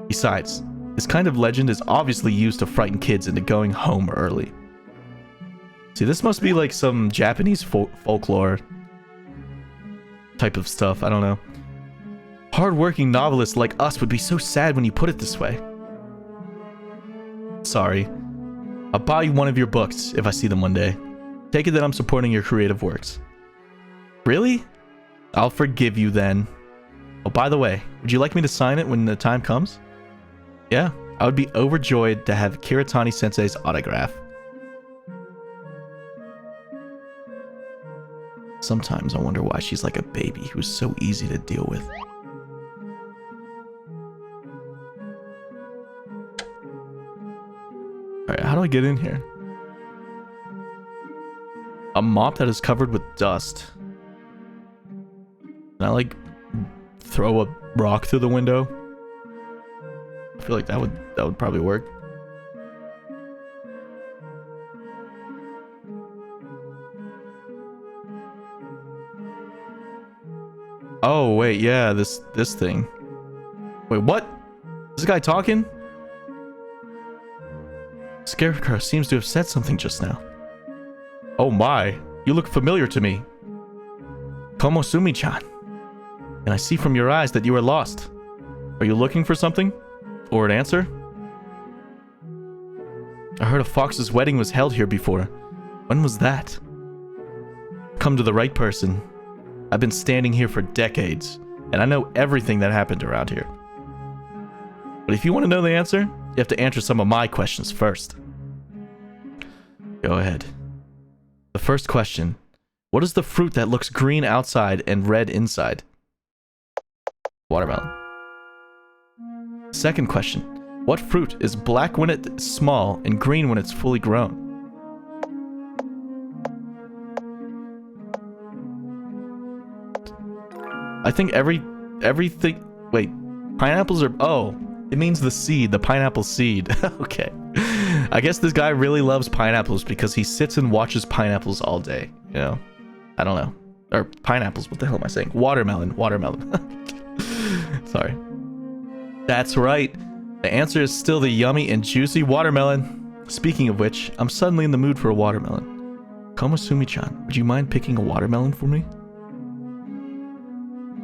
Besides, this kind of legend is obviously used to frighten kids into going home early. See, this must be like some Japanese folklore type of stuff, I don't know. Hard-working novelists like us would be so sad when you put it this way. Sorry. I'll buy you one of your books if I see them one day. Take it that I'm supporting your creative works. Really? I'll forgive you then. Oh, by the way, would you like me to sign it when the time comes? Yeah, I would be overjoyed to have Kiritani-sensei's autograph. Sometimes I wonder why she's like a baby who's so easy to deal with. Alright, how do I get in here? A mop that is covered with dust. Can I like throw a rock through the window? I feel like that would probably work. Oh wait, yeah, this thing. Wait, what? Is this guy talking? Scarecrow seems to have said something just now. Oh my, you look familiar to me. Komosumi-chan. And I see from your eyes that you are lost. Are you looking for something? Or an answer? I heard a fox's wedding was held here before. When was that? Come to the right person. I've been standing here for decades, and I know everything that happened around here. But if you want to know the answer, you have to answer some of my questions first. Go ahead. The first question. What is the fruit that looks green outside and red inside? Watermelon. Second question. What fruit is black when it's small and green when it's fully grown? I think everything... Wait. Pineapples are... Oh. It means the seed. The pineapple seed. Okay. I guess this guy really loves pineapples because he sits and watches pineapples all day. You know? I don't know. Or pineapples. What the hell am I saying? Watermelon. Watermelon. Sorry. That's right. The answer is still the yummy and juicy watermelon. Speaking of which, I'm suddenly in the mood for a watermelon. Komosumi-chan, would you mind picking a watermelon for me?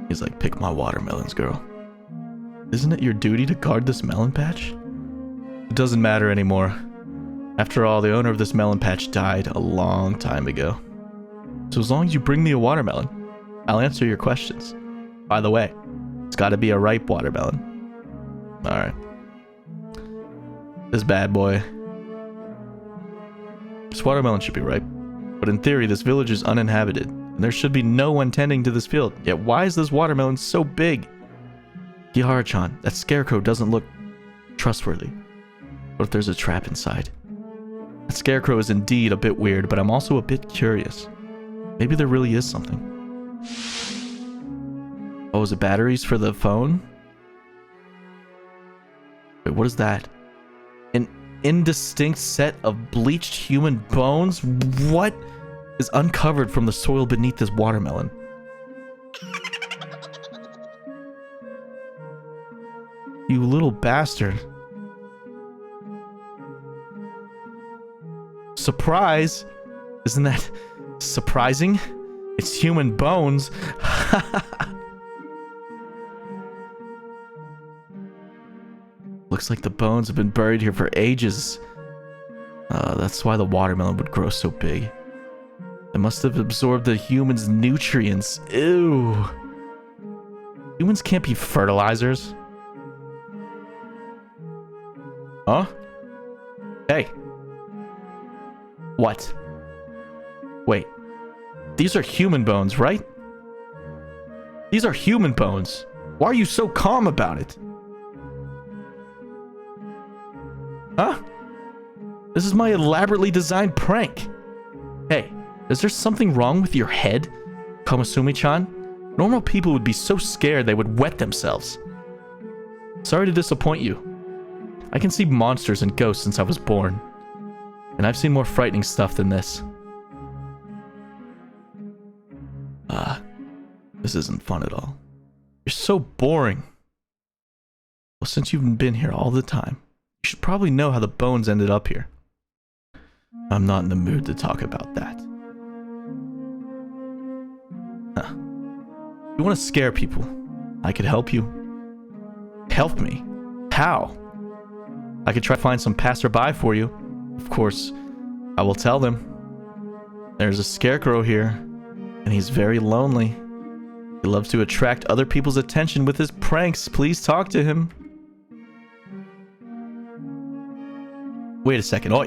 He's like, pick my watermelons, girl. Isn't it your duty to guard this melon patch? It doesn't matter anymore. After all, the owner of this melon patch died a long time ago. So as long as you bring me a watermelon, I'll answer your questions. By the way, it's gotta be a ripe watermelon. Alright. This bad boy. This watermelon should be ripe. But in theory, this village is uninhabited, and there should be no one tending to this field. Yet why is this watermelon so big? Kihara-chan, that scarecrow doesn't look trustworthy. What if there's a trap inside? That scarecrow is indeed a bit weird, but I'm also a bit curious. Maybe there really is something. Oh, is it batteries for the phone? Wait, what is that? An indistinct set of bleached human bones? What is uncovered from the soil beneath this watermelon? You little bastard. Surprise! Isn't that surprising? It's human bones. Looks like the bones have been buried here for ages. That's why the watermelon would grow so big. It must have absorbed the human's nutrients. Ew. Humans can't be fertilizers. Huh? Hey. What? Wait. These are human bones, right? These are human bones. Why are you so calm about it? Huh? This is my elaborately designed prank. Hey, is there something wrong with your head, Komasumi-chan? Normal people would be so scared they would wet themselves. Sorry to disappoint you. I can see monsters and ghosts since I was born. And I've seen more frightening stuff than this. This isn't fun at all. You're so boring. Well, since you've been here all the time, you should probably know how the bones ended up here. I'm not in the mood to talk about that. Huh. You want to scare people? I could help you. Help me? How? I could try to find some passerby for you. Of course, I will tell them. There's a scarecrow here, and he's very lonely. He loves to attract other people's attention with his pranks. Please talk to him. Wait a second. Oi!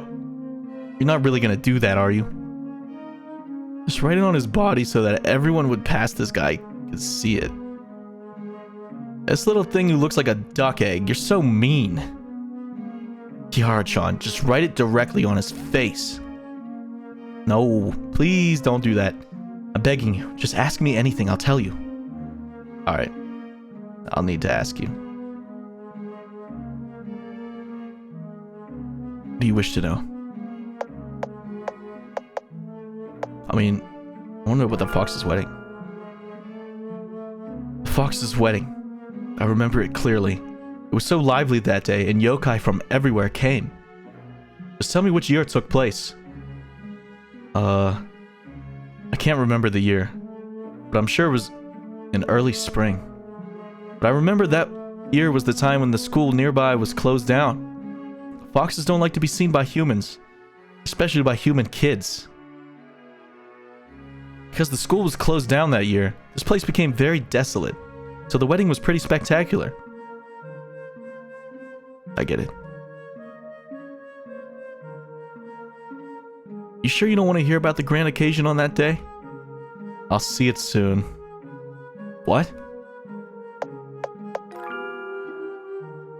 You're not really gonna do that, are you? Just write it on his body so that everyone would pass this guy could see it. This little thing who looks like a duck egg. You're so mean. Kihara-chan, just write it directly on his face. No, please don't do that. I'm begging you. Just ask me anything, I'll tell you. Alright. I'll need to ask you. What do you wish to know? I mean, I wonder what the fox's wedding. The fox's wedding. I remember it clearly. It was so lively that day, and yokai from everywhere came. Just tell me which year it took place. I can't remember the year, but I'm sure it was in early spring. But I remember that year was the time when the school nearby was closed down. Foxes don't like to be seen by humans, especially by human kids. Because the school was closed down that year, this place became very desolate, so the wedding was pretty spectacular. I get it. You sure you don't want to hear about the grand occasion on that day? I'll see it soon. What?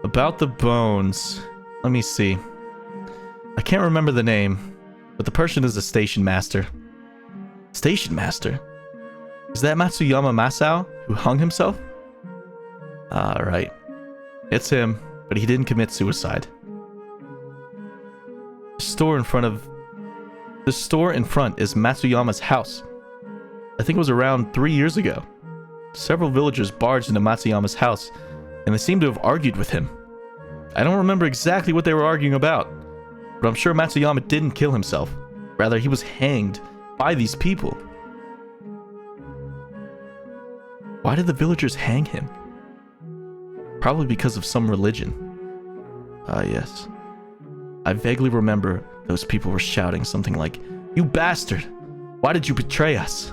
About the bones. Let me see. I can't remember the name, but the person is a station master. Station master? Is that Matsuyama Masao, who hung himself? Right. It's him, but he didn't commit suicide. The store in front is Matsuyama's house. I think it was around 3 years ago. Several villagers barged into Matsuyama's house, and they seemed to have argued with him. I don't remember exactly what they were arguing about, but I'm sure Matsuyama didn't kill himself. Rather, he was hanged by these people. Why did the villagers hang him? Probably because of some religion. Yes. I vaguely remember those people were shouting something like, "You bastard! Why did you betray us?"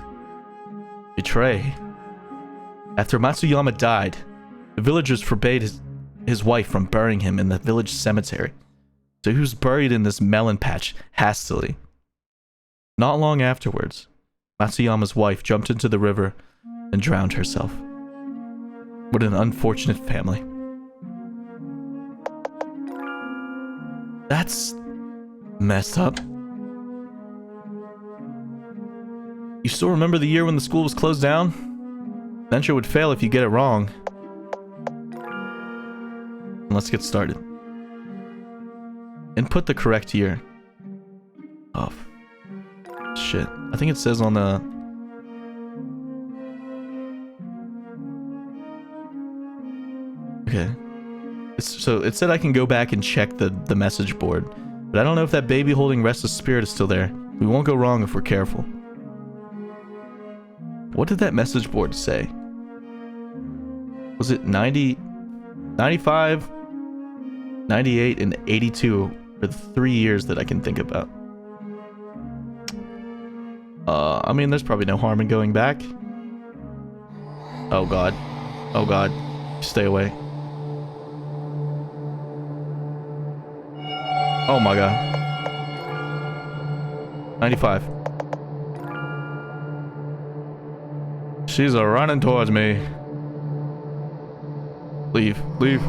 Betray? After Matsuyama died, the villagers forbade his wife from burying him in the village cemetery, so he was buried in this melon patch hastily. Not long afterwards, Matsuyama's wife jumped into the river and drowned herself. What an unfortunate family. That's messed up. You still remember the year when the school was closed down? Venture would fail if you get it wrong. Let's get started. Input the correct year. Oh, shit. I think it says on the... Okay. So it said I can go back and check the message board. But I don't know if that baby holding restless spirit is still there. We won't go wrong if we're careful. What did that message board say? Was it 90, 95, 98, and 82 are the 3 years that I can think about. I mean, there's probably no harm in going back. Oh god. Oh god. Stay away. Oh my god. 95. She's running towards me. Leave. Leave.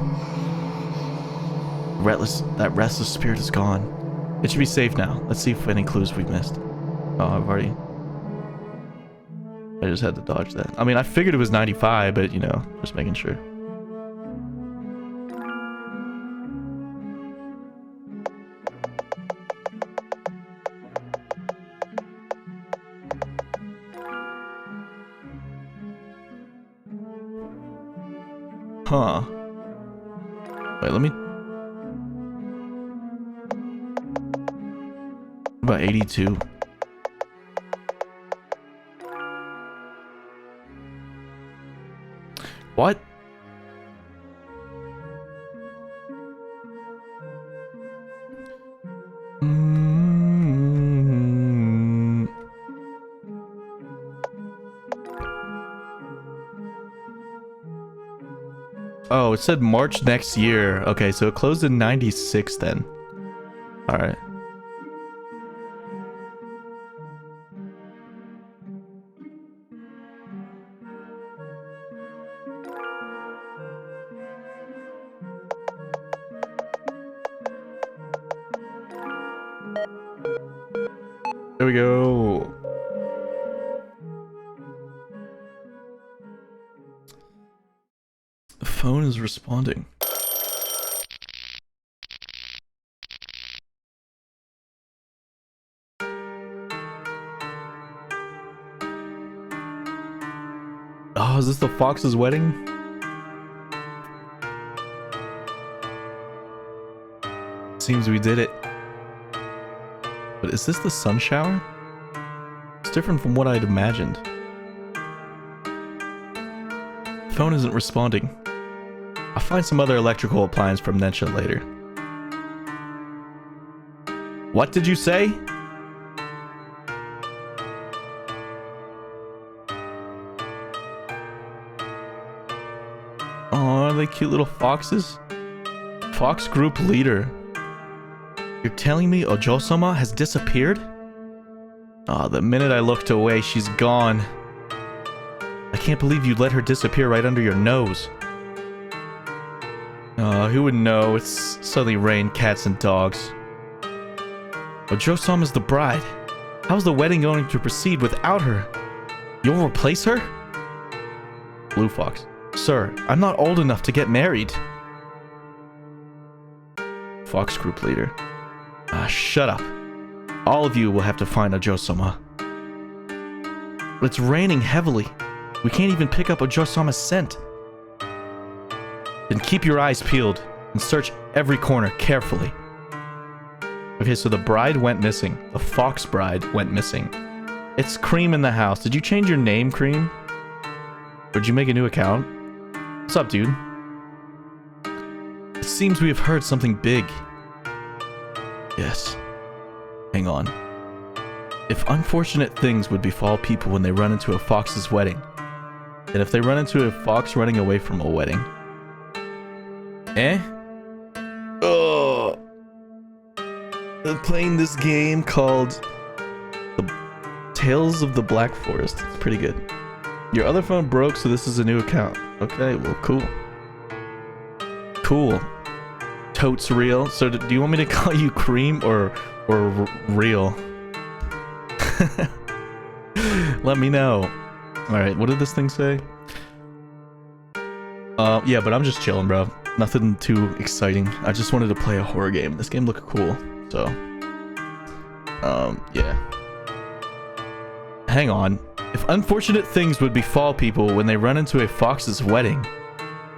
That restless spirit is gone. It should be safe now. Let's see if any clues we've missed. Oh, I've already... I just had to dodge that. I mean, I figured it was 95, but, you know, just making sure. Huh. Wait, let me... About 82. What? Oh, it said March next year. Okay, so it closed in 96 then. Alright. There we go. The phone is responding. Oh, is this the Fox's wedding? Seems we did it. But is this the sun shower? It's different from what I'd imagined. The phone isn't responding. I'll find some other electrical appliance from Nensha later. What did you say? Aw, are they cute little foxes? Fox group leader. You're telling me Ojo-sama has disappeared? Aw, the minute I looked away, she's gone. I can't believe you let her disappear right under your nose. Who would know? It's suddenly rained cats and dogs. Ojo-sama's the bride. How's the wedding going to proceed without her? You'll replace her? Blue Fox. Sir, I'm not old enough to get married. Fox group leader. Shut up. All of you will have to find Ojo-sama. But it's raining heavily. We can't even pick up Ojo-sama's scent. Then keep your eyes peeled and search every corner carefully. Okay, so the bride went missing. The Fox bride went missing. It's Cream in the house. Did you change your name, Cream? Or did you make a new account? What's up, dude? It seems we have heard something big. Yes. Hang on. If unfortunate things would befall people when they run into a fox's wedding, then if they run into a fox running away from a wedding... Ugh. I'm playing this game called The Tales of the Black Forest. It's pretty good. Your other phone broke, so this is a new account. Okay, well, cool. Cool. Totes real. So do you want me to call you Cream or real? Let me know. Alright, what did this thing say? Yeah, but I'm just chilling, bro. Nothing too exciting. I just wanted to play a horror game. This game looked cool, so... yeah. Hang on. If unfortunate things would befall people when they run into a fox's wedding,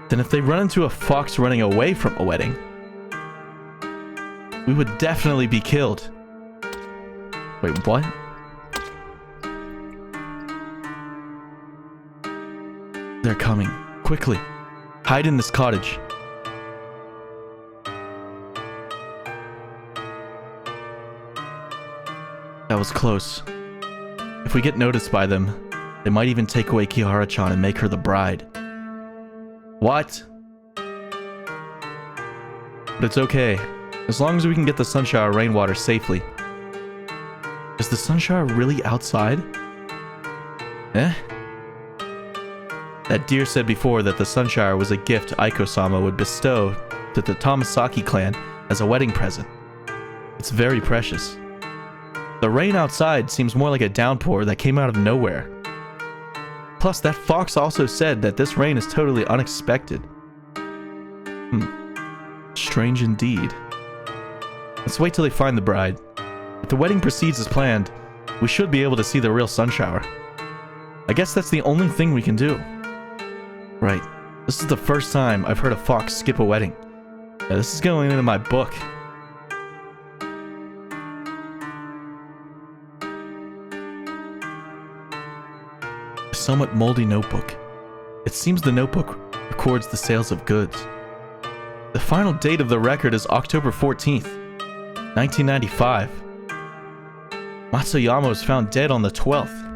then if they run into a fox running away from a wedding, we would definitely be killed. Wait, what? They're coming. Quickly. Hide in this cottage. That was close. If we get noticed by them, they might even take away Kihara-chan and make her the bride. What? But it's okay. As long as we can get the Sunshower rainwater safely. Is the Sunshower really outside? Eh? That deer said before that the Sunshower was a gift Aiko-sama would bestow to the Tomasaki clan as a wedding present. It's very precious. The rain outside seems more like a downpour that came out of nowhere. Plus, that fox also said that this rain is totally unexpected. Strange indeed. Let's wait till they find the bride. If the wedding proceeds as planned, we should be able to see the real Sunshower. I guess that's the only thing we can do. Right. This is the first time I've heard a fox skip a wedding. Yeah, this is going into my book. A somewhat moldy notebook. It seems the notebook records the sales of goods. The final date of the record is October 14th, 1995. Matsuyama was found dead on the 12th.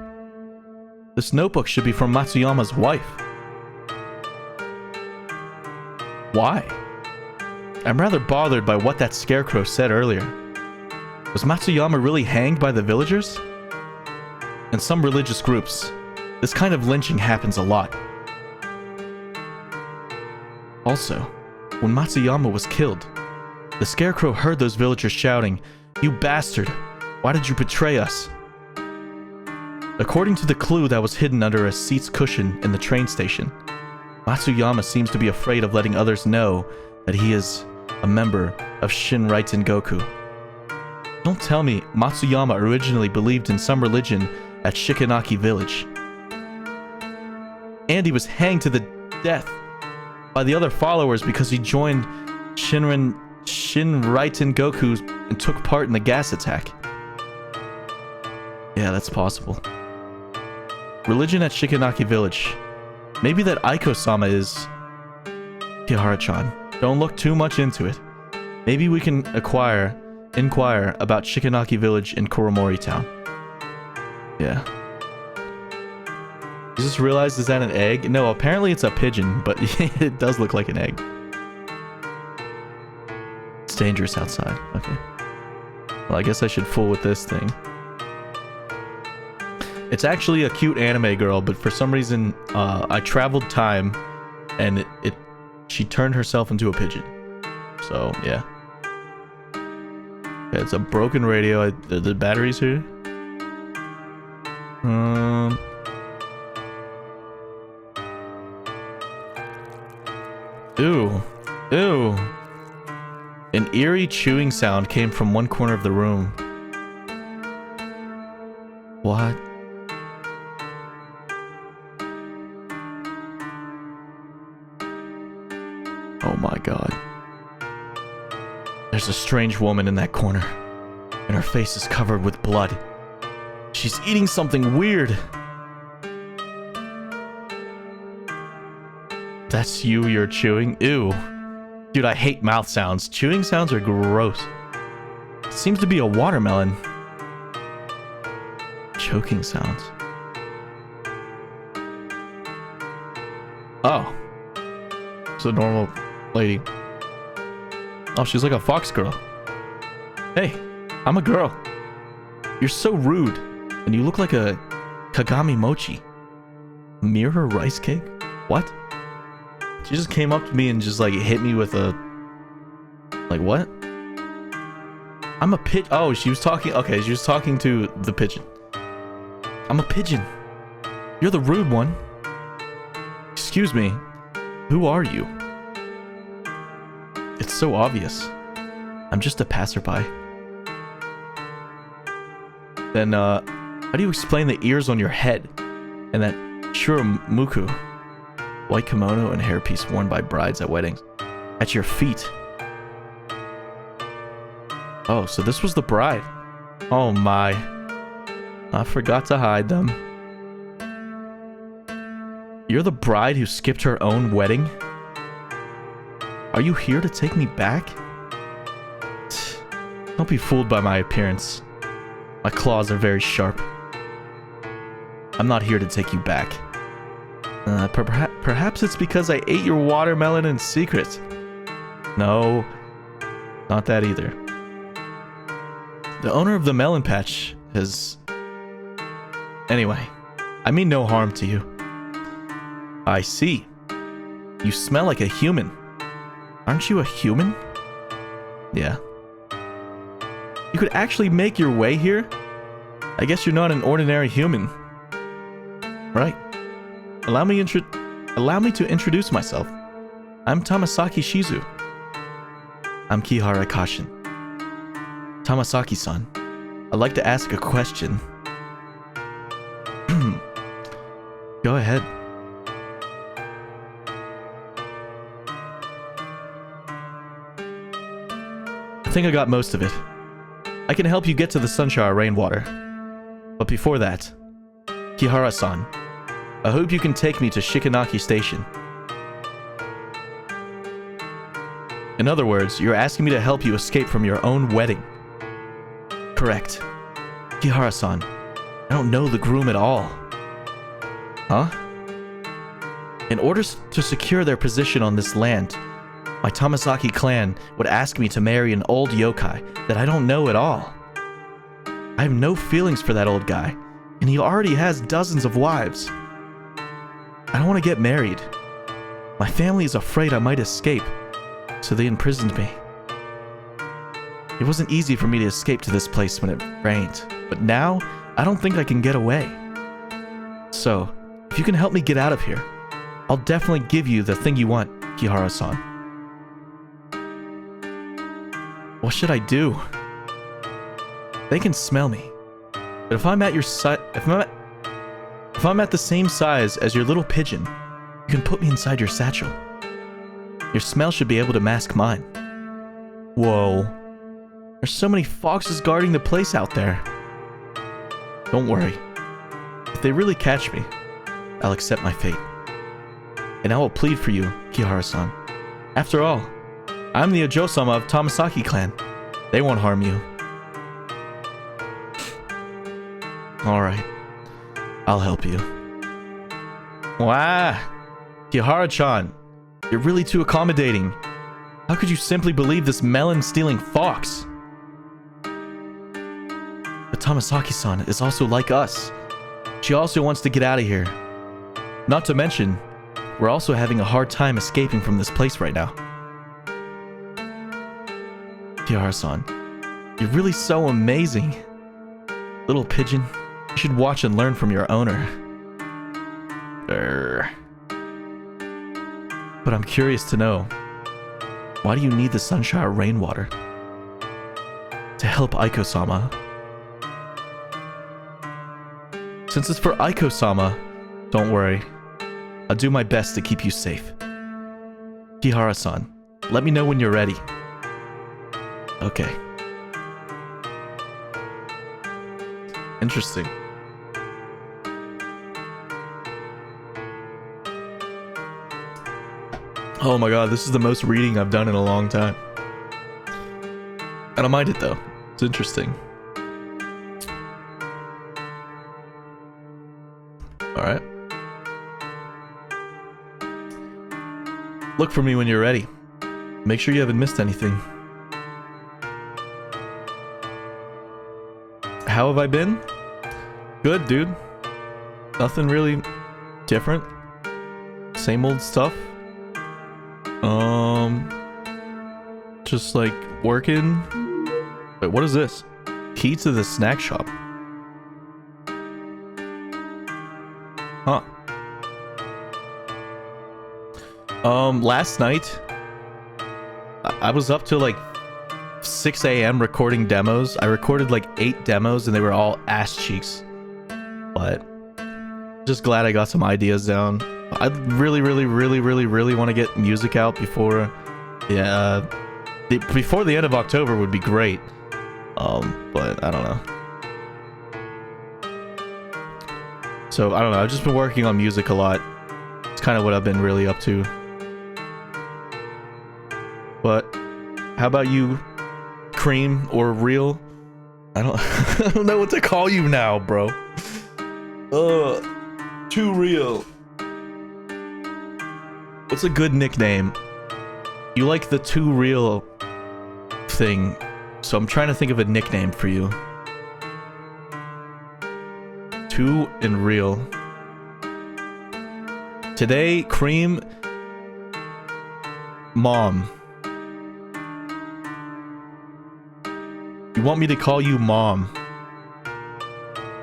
This notebook should be from Matsuyama's wife. Why? I'm rather bothered by what that scarecrow said earlier. Was Matsuyama really hanged by the villagers? In some religious groups, this kind of lynching happens a lot. Also, when Matsuyama was killed, the scarecrow heard those villagers shouting, "You bastard! Why did you betray us?" According to the clue that was hidden under a seat's cushion in the train station, Matsuyama seems to be afraid of letting others know that he is a member of Shinraiten Goku. Don't tell me Matsuyama originally believed in some religion at Shikanaki village. And he was hanged to the death by the other followers because he joined Shinraiten Goku and took part in the gas attack. Yeah, that's possible. Religion at Shikanaki village. Maybe that Aiko-sama is Kihara-chan. Don't look too much into it. Maybe we can inquire about Shikanaki village in Kuromori town. Yeah. You just realized, is that an egg? No, apparently it's a pigeon, but it does look like an egg. It's dangerous outside. Okay. Well, I guess I should fool with this thing. It's actually a cute anime girl, but for some reason, I traveled time, and she turned herself into a pigeon. So, yeah. Okay, it's a broken radio. The batteries here. Ew. Ew. An eerie chewing sound came from one corner of the room. What? Oh my god. There's a strange woman in that corner, and her face is covered with blood. She's eating something weird. That's you're chewing? Ew. Dude, I hate mouth sounds. Chewing sounds are gross. It seems to be a watermelon. Choking sounds. Oh. It's a normal lady. Oh, she's like a fox girl. Hey, I'm a girl. You're so rude, and you look like a Kagami Mochi. Mirror rice cake? What? She just came up to me and just like hit me with a... Like what? I'm a pigeon. Oh, she was talking... Okay, she was talking to the pigeon. I'm a pigeon. You're the rude one. Excuse me. Who are you? It's so obvious. I'm just a passerby. Then, how do you explain the ears on your head? And that shuramuku, white kimono and hairpiece worn by brides at weddings, at your feet? Oh, so this was the bride. Oh my. I forgot to hide them. You're the bride who skipped her own wedding? Are you here to take me back? Don't be fooled by my appearance. My claws are very sharp. I'm not here to take you back. Perhaps it's because I ate your watermelon in secret. No, not that either. The owner of the melon patch has... Anyway, I mean no harm to you. I see. You smell like a human. Aren't you a human? Yeah. You could actually make your way here? I guess you're not an ordinary human. Right. Allow me to introduce myself. I'm Tamasaki Shizu. I'm Kihara Kashin. Tamasaki-san, I'd like to ask a question. Go ahead. I think I got most of it. I can help you get to the Sunshine Rainwater. But before that, Kihara-san, I hope you can take me to Shikanaki Station. In other words, you're asking me to help you escape from your own wedding. Correct. Kihara-san, I don't know the groom at all. Huh? In order to secure their position on this land, my Tamasaki clan would ask me to marry an old yokai that I don't know at all. I have no feelings for that old guy, and he already has dozens of wives. I don't want to get married. My family is afraid I might escape, so they imprisoned me. It wasn't easy for me to escape to this place when it rained, but now I don't think I can get away. So, if you can help me get out of here, I'll definitely give you the thing you want, Kihara-san. What should I do? They can smell me, but if I'm at your if I'm at the same size as your little pigeon, you can put me inside your satchel. Your smell should be able to mask mine. Whoa. There's so many foxes guarding the place out there. Don't worry. If they really catch me, I'll accept my fate. And I will plead for you, Kihara-san. After all, I'm the Ojo-sama of Tamasaki clan. They won't harm you. Alright. I'll help you. Wow! Kihara-chan, you're really too accommodating. How could you simply believe this melon-stealing fox? But Tamasaki-san is also like us. She also wants to get out of here. Not to mention, we're also having a hard time escaping from this place right now. Kihara-san, you're really so amazing. Little pigeon, you should watch and learn from your owner. But I'm curious to know, why do you need the Sunshine Rainwater? To help Aiko-sama. Since it's for Aiko-sama, don't worry. I'll do my best to keep you safe. Kihara-san, let me know when you're ready. Okay. Interesting. Oh my god, this is the most reading I've done in a long time. I don't mind it though. It's interesting. Alright. Look for me when you're ready. Make sure you haven't missed anything. How have I been? Good, dude. Nothing really different. Same old stuff. Um, just like working. Wait, what is this? Key to the snack shop. Huh. Last night, I was up till like 6 a.m. recording demos. I recorded like 8 demos and they were all ass cheeks. But just glad I got some ideas down. I really want to get music out before, before the end of October would be great. But I don't know. So I don't know. I've just been working on music a lot. It's kind of what I've been really up to. But how about you, Cream or Real? I don't know what to call you now, bro. Too Real. What's a good nickname? You like the Too Real thing, so I'm trying to think of a nickname for you. Too and Real. Today, Cream, Mom. You want me to call you Mom?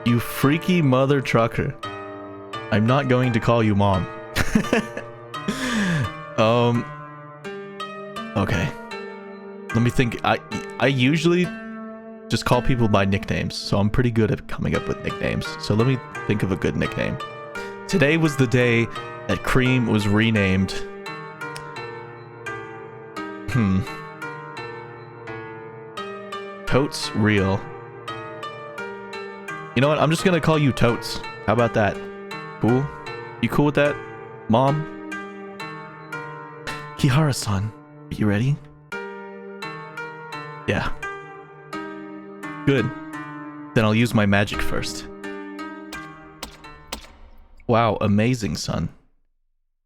You freaky mother trucker. I'm not going to call you Mom. Okay. Let me think. I usually just call people by nicknames, so I'm pretty good at coming up with nicknames. So let me think of a good nickname. Today was the day that Cream was renamed. Totes Real. You know what? I'm just gonna call you Totes. How about that? Cool? You cool with that, Mom? Kihara-san, are you ready? Yeah. Good. Then I'll use my magic first. Wow, amazing, son.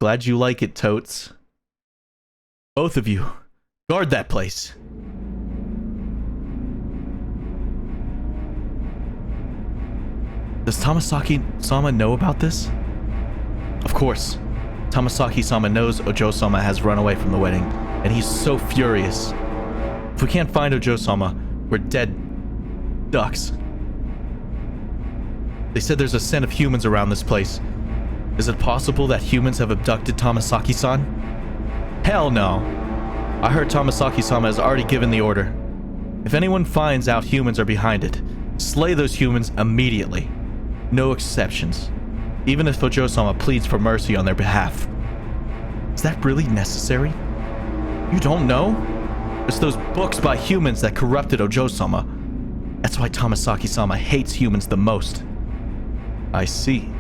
Glad you like it, Totes. Both of you, guard that place. Does Tamasaki-sama know about this? Of course. Tamasaki-sama knows Ojo-sama has run away from the wedding, and he's so furious. If we can't find Ojo-sama, we're dead ducks. They said there's a scent of humans around this place. Is it possible that humans have abducted Tamasaki-san? Hell no. I heard Tamasaki-sama has already given the order. If anyone finds out humans are behind it, slay those humans immediately. No exceptions. Even if Ojo-sama pleads for mercy on their behalf. Is that really necessary? You don't know? It's those books by humans that corrupted Ojo-sama. That's why Tamasaki-sama hates humans the most. I see.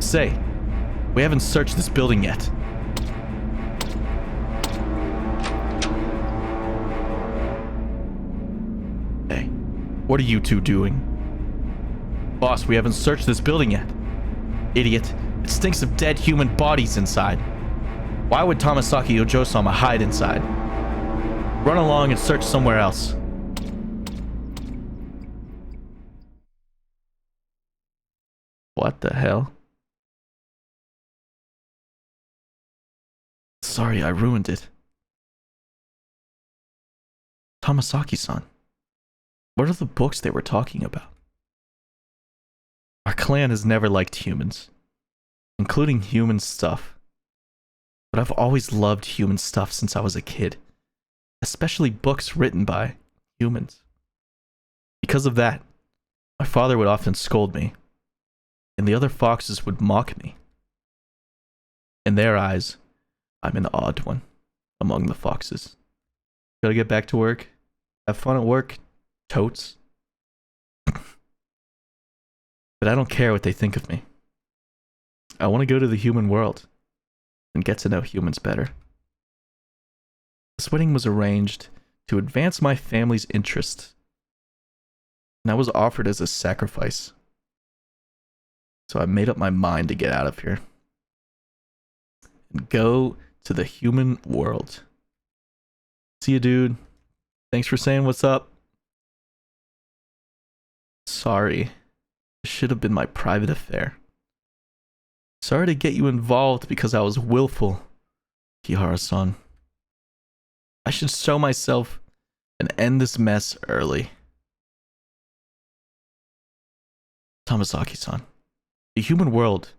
Say, we haven't searched this building yet. Hey, what are you two doing? Boss, we haven't searched this building yet. Idiot. It stinks of dead human bodies inside. Why would Tamasaki Ojo-sama hide inside? Run along and search somewhere else. What the hell? Sorry, I ruined it. Tamasaki-san. What are the books they were talking about? Our clan has never liked humans, including human stuff. But I've always loved human stuff since I was a kid, especially books written by humans. Because of that, my father would often scold me, and the other foxes would mock me. In their eyes, I'm an odd one among the foxes. Gotta get back to work. Have fun at work, Totes. But I don't care what they think of me. I want to go to the human world and get to know humans better. This wedding was arranged to advance my family's interests, and I was offered as a sacrifice. So I made up my mind to get out of here and go to the human world. See you, dude. Thanks for saying what's up. Sorry. This should have been my private affair. Sorry to get you involved because I was willful. Kihara-san. I should show myself and end this mess early. Tamasaki-san. The human world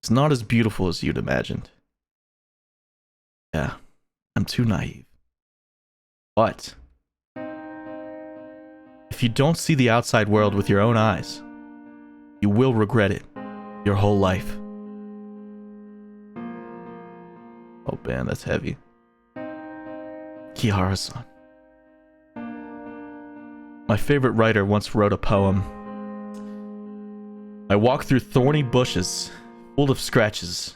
is not as beautiful as you'd imagined. Yeah, I'm too naive. But if you don't see the outside world with your own eyes, you will regret it your whole life. Oh man, that's heavy. Kihara-san. My favorite writer once wrote a poem. I walk through thorny bushes, full of scratches,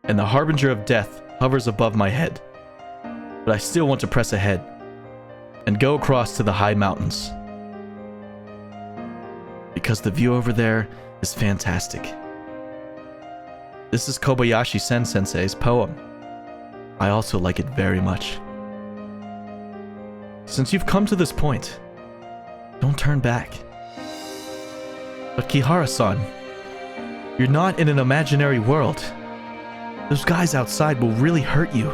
and the harbinger of death hovers above my head. But I still want to press ahead and go across to the high mountains. Because the view over there is fantastic. This is Kobayashi Sensei's poem. I also like it very much. Since you've come to this point, don't turn back. But Kihara-san, you're not in an imaginary world. Those guys outside will really hurt you.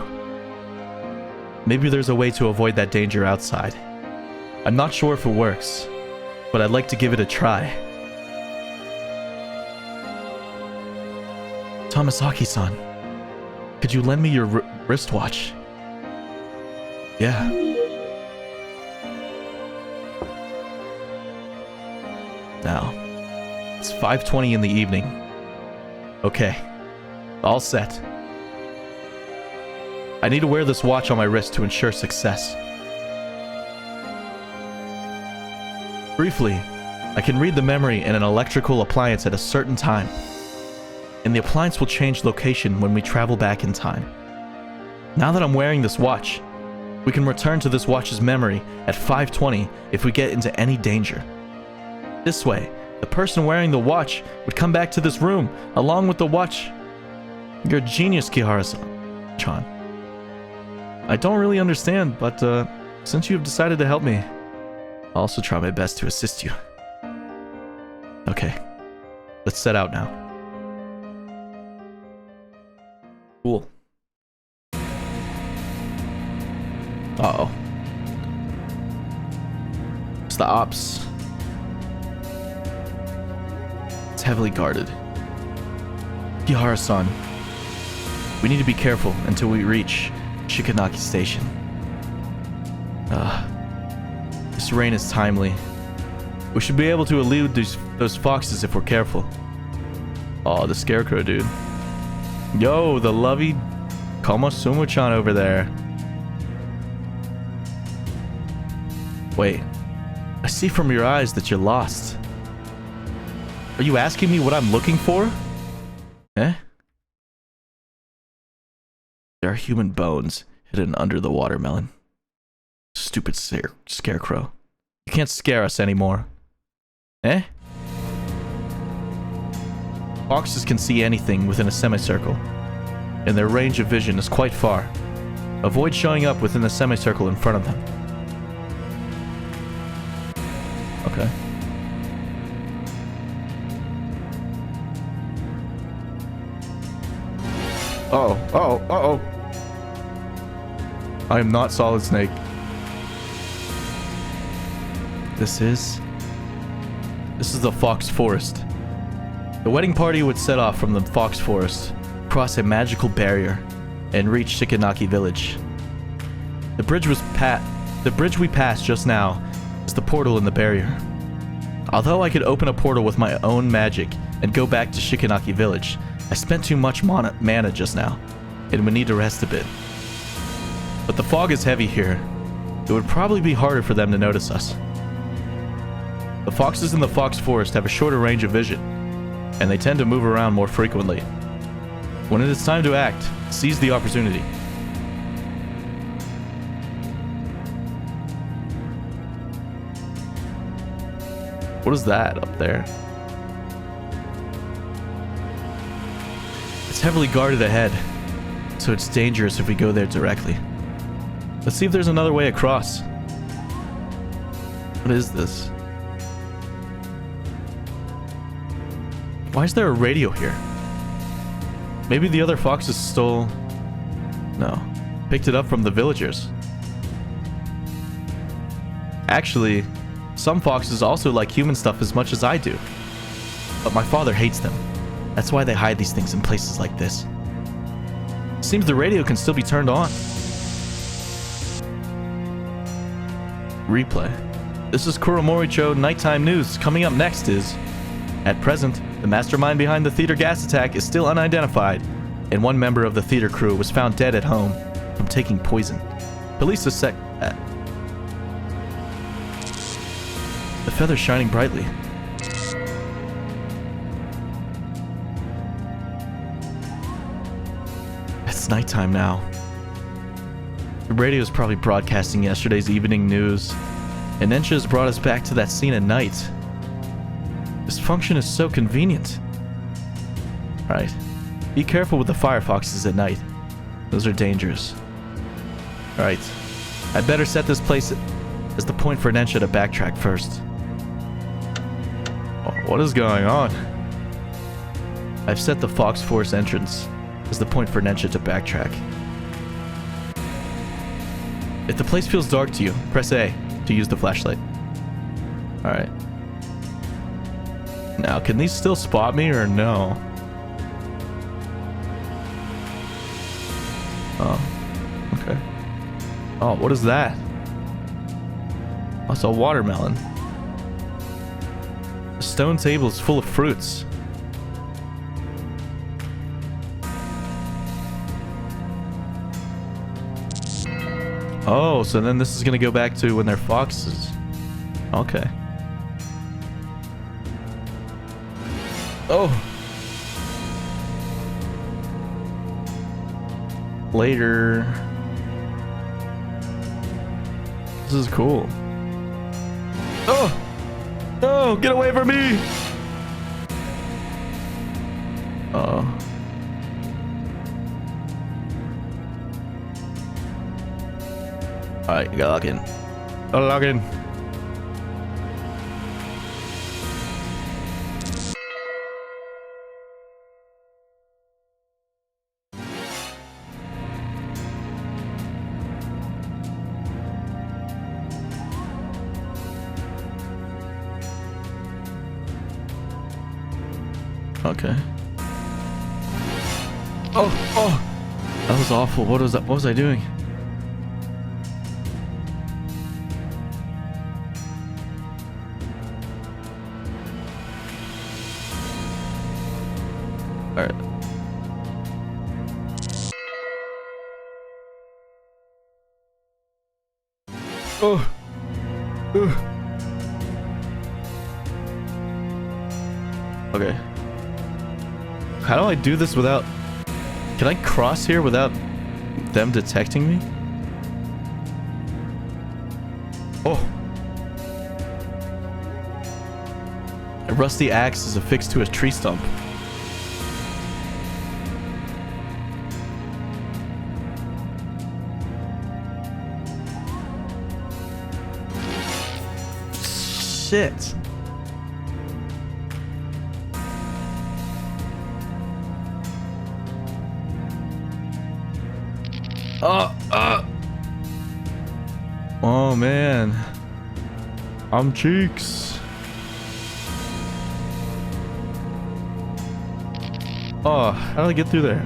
Maybe there's a way to avoid that danger outside. I'm not sure if it works, but I'd like to give it a try. Tamasaki-san, could you lend me your wristwatch? Yeah. Now, it's 5:20 in the evening. Okay, all set. I need to wear this watch on my wrist to ensure success. Briefly, I can read the memory in an electrical appliance at a certain time, and the appliance will change location when we travel back in time. Now that I'm wearing this watch, we can return to this watch's memory at 5:20 if we get into any danger. This way, the person wearing the watch would come back to this room along with the watch. You're a genius, Kihara-chan. I don't really understand, but since you have decided to help me, I'll also try my best to assist you. Okay, let's set out now. Cool. Uh-oh. It's the ops. It's heavily guarded. Kihara-san, we need to be careful until we reach Shikanaki Station. This rain is timely. We should be able to elude those foxes if we're careful. Oh, the scarecrow dude. Yo, the lovey Komosumu-chan over there. Wait, I see from your eyes that you're lost. Are you asking me what I'm looking for? Eh? There are human bones hidden under the watermelon. Stupid scarecrow. You can't scare us anymore. Eh? Foxes can see anything within a semicircle, and their range of vision is quite far. Avoid showing up within the semicircle in front of them. Okay. Uh-oh. I am not Solid Snake. This is the Fox Forest. The wedding party would set off from the Fox Forest, cross a magical barrier, and reach Shikanaki Village. The bridge we passed just now is the portal in the barrier. Although I could open a portal with my own magic and go back to Shikanaki Village, I spent too much mana just now, and would need to rest a bit. But the fog is heavy here. It would probably be harder for them to notice us. The foxes in the Fox Forest have a shorter range of vision, and they tend to move around more frequently. When it is time to act, seize the opportunity. What is that up there? It's heavily guarded ahead, so it's dangerous if we go there directly. Let's see if there's another way across. What is this? Why is there a radio here? Maybe the other foxes stole No. Picked it up from the villagers. Actually, some foxes also like human stuff as much as I do. But my father hates them. That's why they hide these things in places like this. Seems the radio can still be turned on. Replay. This is Kuromoricho Nighttime News. Coming up next is... At present, the mastermind behind the theater gas attack is still unidentified, and one member of the theater crew was found dead at home from taking poison. Police suspect... The feather's shining brightly. It's nighttime now. The radio's probably broadcasting yesterday's evening news, and Ensha has brought us back to that scene at night. This function is so convenient. Right. Be careful with the firefoxes at night. Those are dangerous. Right. I'd better set this place as the point for Ensha to backtrack first. Oh, what is going on? I've set the Fox Force entrance as the point for Ensha to backtrack. If the place feels dark to you, press A to use the flashlight. Alright. Now, can these still spot me or no? Oh, okay. Oh, what is that? Oh, it's a watermelon. The stone table is full of fruits. Oh, so then this is gonna go back to when they're foxes. Okay. Oh. Later. This is cool. Oh! No! Get away from me! Uh-oh. Alright, you gotta log in. Gotta log in. Okay. Oh! That was awful. What was that? What was I doing? Alright. Oh! Okay. How do I do this without... Can I cross here without them detecting me? Oh! A rusty axe is affixed to a tree stump. Shit. Oh man. I'm cheeks. Oh, how do I get through there?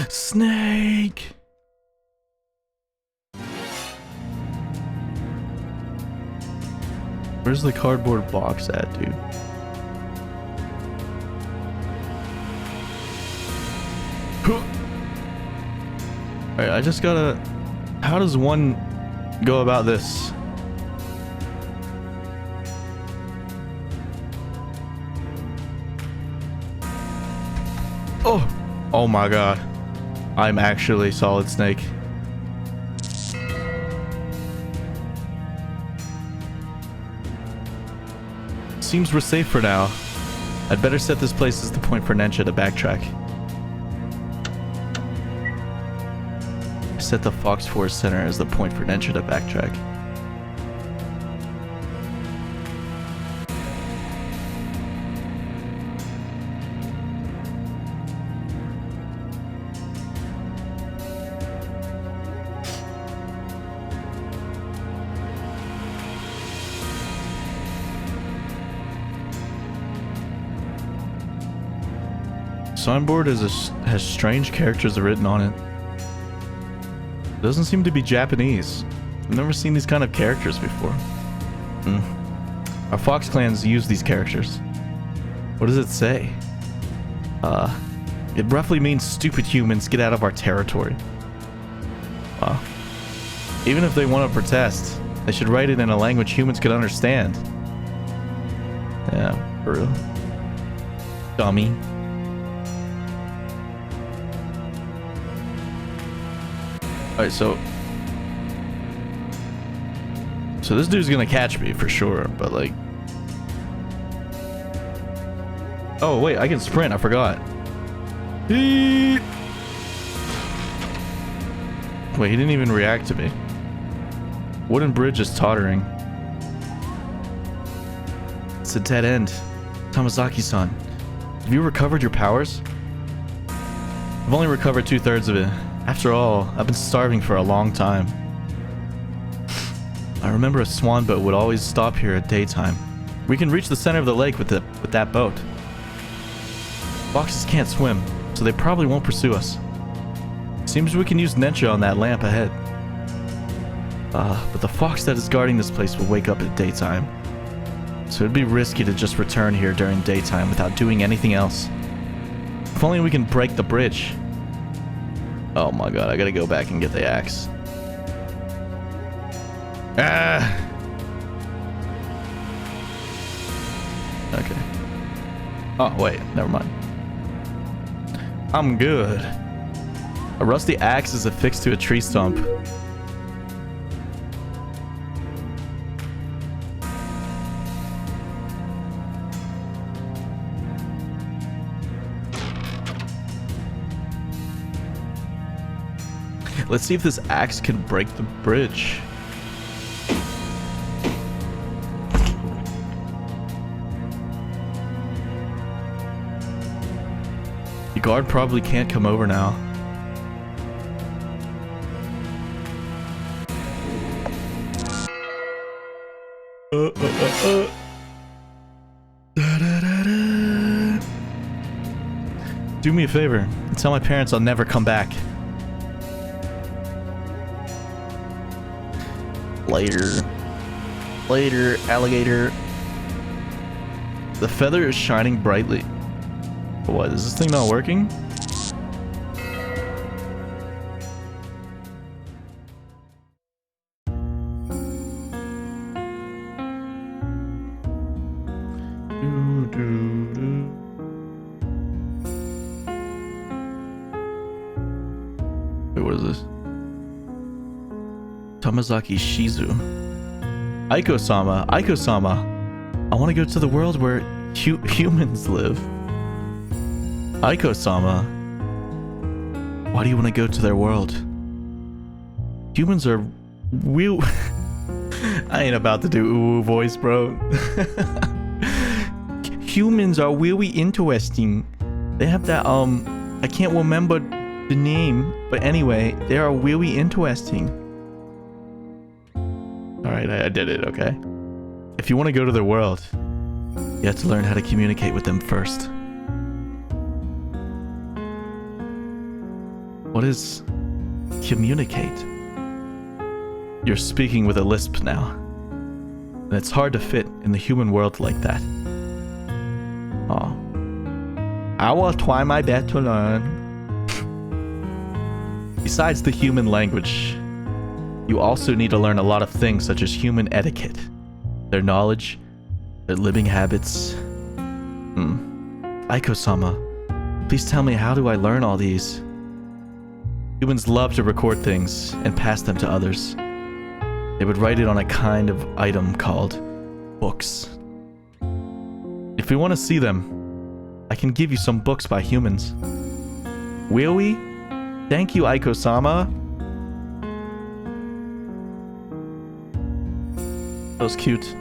Snake. Where's the cardboard box at, dude? Alright, I just gotta... How does one go about this? Oh! Oh my god. I'm actually Solid Snake. Seems we're safe for now. I'd better set this place as the point for Ensha to backtrack. Set the Fox Forest Center as the point for Nentra to backtrack. Signboard has strange characters written on it. Doesn't seem to be Japanese. I've never seen these kind of characters before. Our Fox clans use these characters. What does it say? It roughly means stupid humans, get out of our territory. Wow. Even if they want to protest, they should write it in a language humans could understand. Yeah, for real. Dummy. Alright, so this dude's gonna catch me for sure, but like... Oh wait, I can sprint, I forgot. Wait, he didn't even react to me. Wooden bridge is tottering. It's a dead end. Tamazaki-san, have you recovered your powers? I've only recovered 2/3 of it. After all, I've been starving for a long time. I remember a swan boat would always stop here at daytime. We can reach the center of the lake with that boat. Foxes can't swim, so they probably won't pursue us. Seems we can use Nentra on that lamp ahead. But the fox that is guarding this place will wake up at daytime. So it'd be risky to just return here during daytime without doing anything else. If only we can break the bridge. Oh my god, I gotta go back and get the axe. Ah! Okay. Oh, wait, never mind. I'm good. A rusty axe is affixed to a tree stump. Let's see if this axe can break the bridge. The guard probably can't come over now. Do me a favor and tell my parents I'll never come back. Later, alligator. The feather is shining brightly. What, is this thing not working? Wait, what is this? Tamazaki Shizu. Aiko-sama, Aiko-sama. I want to go to the world where humans live. Aiko-sama. Why do you want to go to their world? Humans are I ain't about to do ooh voice, bro. Humans are really interesting. They have that I can't remember the name, but anyway, they are really interesting. Alright, I did it, okay? If you want to go to their world, you have to learn how to communicate with them first. What is communicate? You're speaking with a lisp now. And it's hard to fit in the human world like that. Oh. I will try my best to learn. Besides the human language, you also need to learn a lot of things such as human etiquette, their knowledge, their living habits. Aiko-sama, please tell me, how do I learn all these? Humans love to record things and pass them to others. They would write it on a kind of item called books. If we want to see them, I can give you some books by humans. Will we? Thank you, Aiko-sama. That was cute.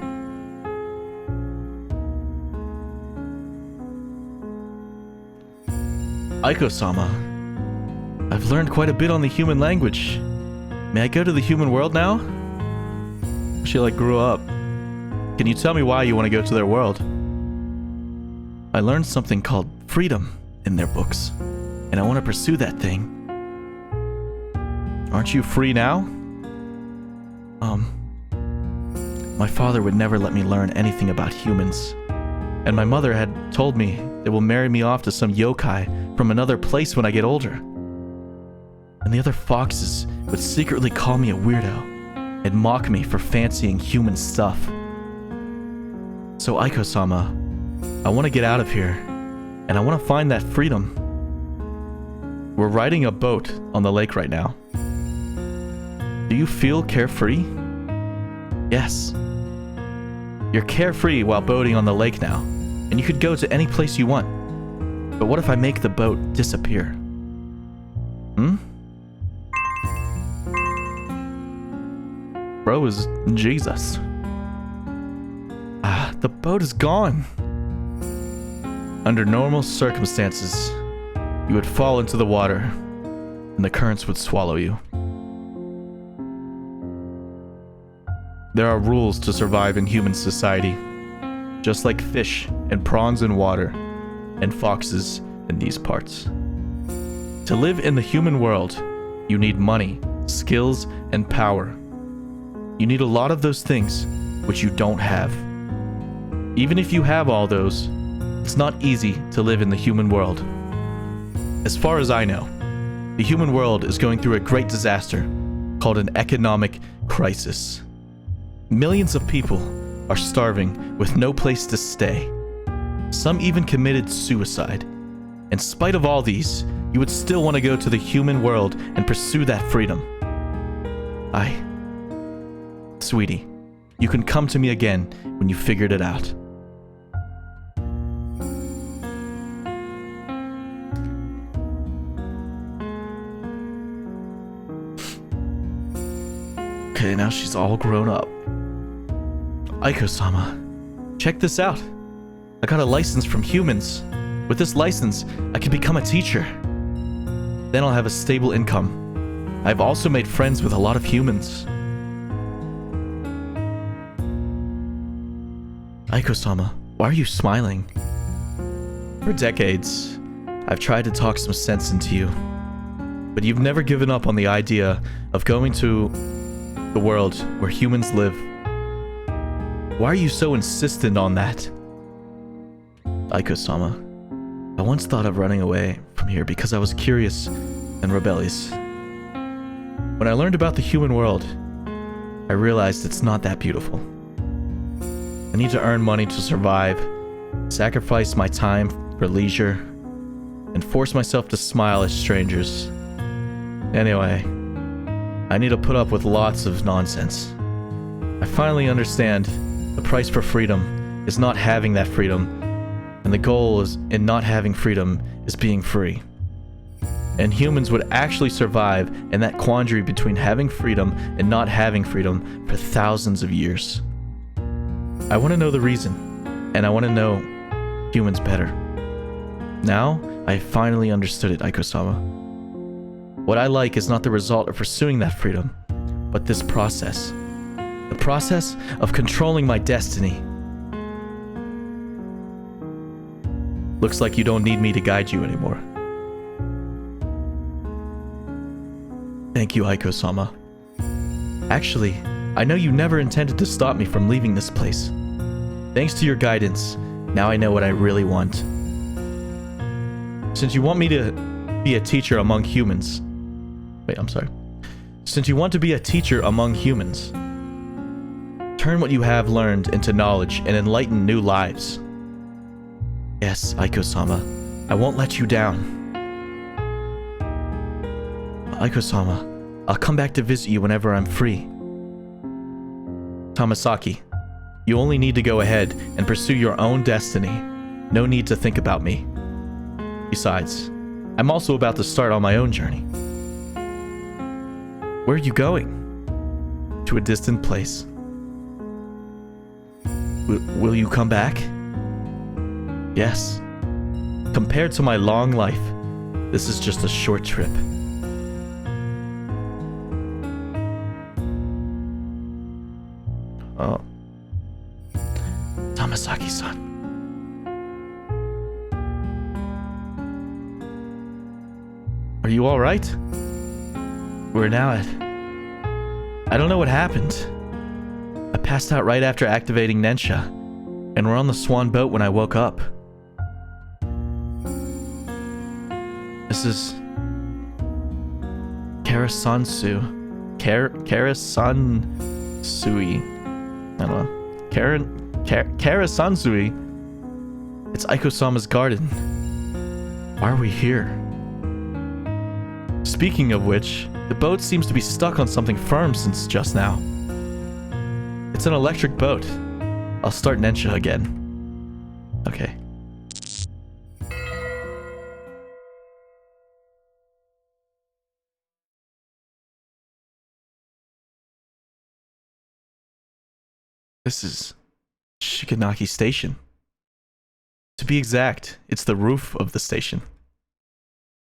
Aiko-sama, I've learned quite a bit on the human language. May I go to the human world now? She grew up. Can you tell me why you want to go to their world? I learned something called freedom in their books, and I want to pursue that thing. Aren't you free now? My father would never let me learn anything about humans, and my mother had told me they will marry me off to some yokai from another place when I get older. And the other foxes would secretly call me a weirdo and mock me for fancying human stuff. So Aiko-sama, I want to get out of here, and I want to find that freedom. We're riding a boat on the lake right now. Do you feel carefree? Yes. You're carefree while boating on the lake now, and you could go to any place you want. But what if I make the boat disappear? Bro is Jesus. The boat is gone. Under normal circumstances, you would fall into the water, and the currents would swallow you. There are rules to survive in human society, just like fish and prawns in water, and foxes in these parts. To live in the human world, you need money, skills, and power. You need a lot of those things, which you don't have. Even if you have all those, it's not easy to live in the human world. As far as I know, the human world is going through a great disaster called an economic crisis. Millions of people are starving with no place to stay. Some even committed suicide. In spite of all these, you would still want to go to the human world and pursue that freedom. Sweetie, you can come to me again when you figured it out. Okay, now she's all grown up. Aiko-sama, check this out. I got a license from humans. With this license, I can become a teacher. Then I'll have a stable income. I've also made friends with a lot of humans. Aiko-sama, why are you smiling? For decades, I've tried to talk some sense into you, but you've never given up on the idea of going to the world where humans live. Why are you so insistent on that? Aiko-sama, I once thought of running away from here because I was curious and rebellious. When I learned about the human world, I realized it's not that beautiful. I need to earn money to survive, sacrifice my time for leisure, and force myself to smile at strangers. Anyway, I need to put up with lots of nonsense. I finally understand the price for freedom is not having that freedom, and the goal is in not having freedom is being free. And humans would actually survive in that quandary between having freedom and not having freedom for thousands of years. I want to know the reason, and I want to know humans better. Now, I finally understood it, Aiko-sama. What I like is not the result of pursuing that freedom, but this process. The process of controlling my destiny. Looks like you don't need me to guide you anymore. Thank you, Aiko-sama. Actually, I know you never intended to stop me from leaving this place. Thanks to your guidance, now I know what I really want. Since you want me to be a teacher among humans... Since you want to be a teacher among humans, turn what you have learned into knowledge and enlighten new lives. Yes, Aiko-sama, I won't let you down. Aiko-sama, I'll come back to visit you whenever I'm free. Tamasaki, you only need to go ahead and pursue your own destiny. No need to think about me. Besides, I'm also about to start on my own journey. Where are you going? To a distant place. Will you come back? Yes. Compared to my long life, this is just a short trip. Oh. Tamasaki-san. Are you alright? We're now at... I don't know what happened. I passed out right after activating Nensha, and we're on the Swan boat when I woke up. This is... Karasansu. Karasansui. I don't know. Karasansui. It's Aiko-sama's garden. Why are we here? Speaking of which, the boat seems to be stuck on something firm since just now. It's an electric boat. I'll start Nensha again. Okay. This is Shikanaki Station. To be exact, it's the roof of the station.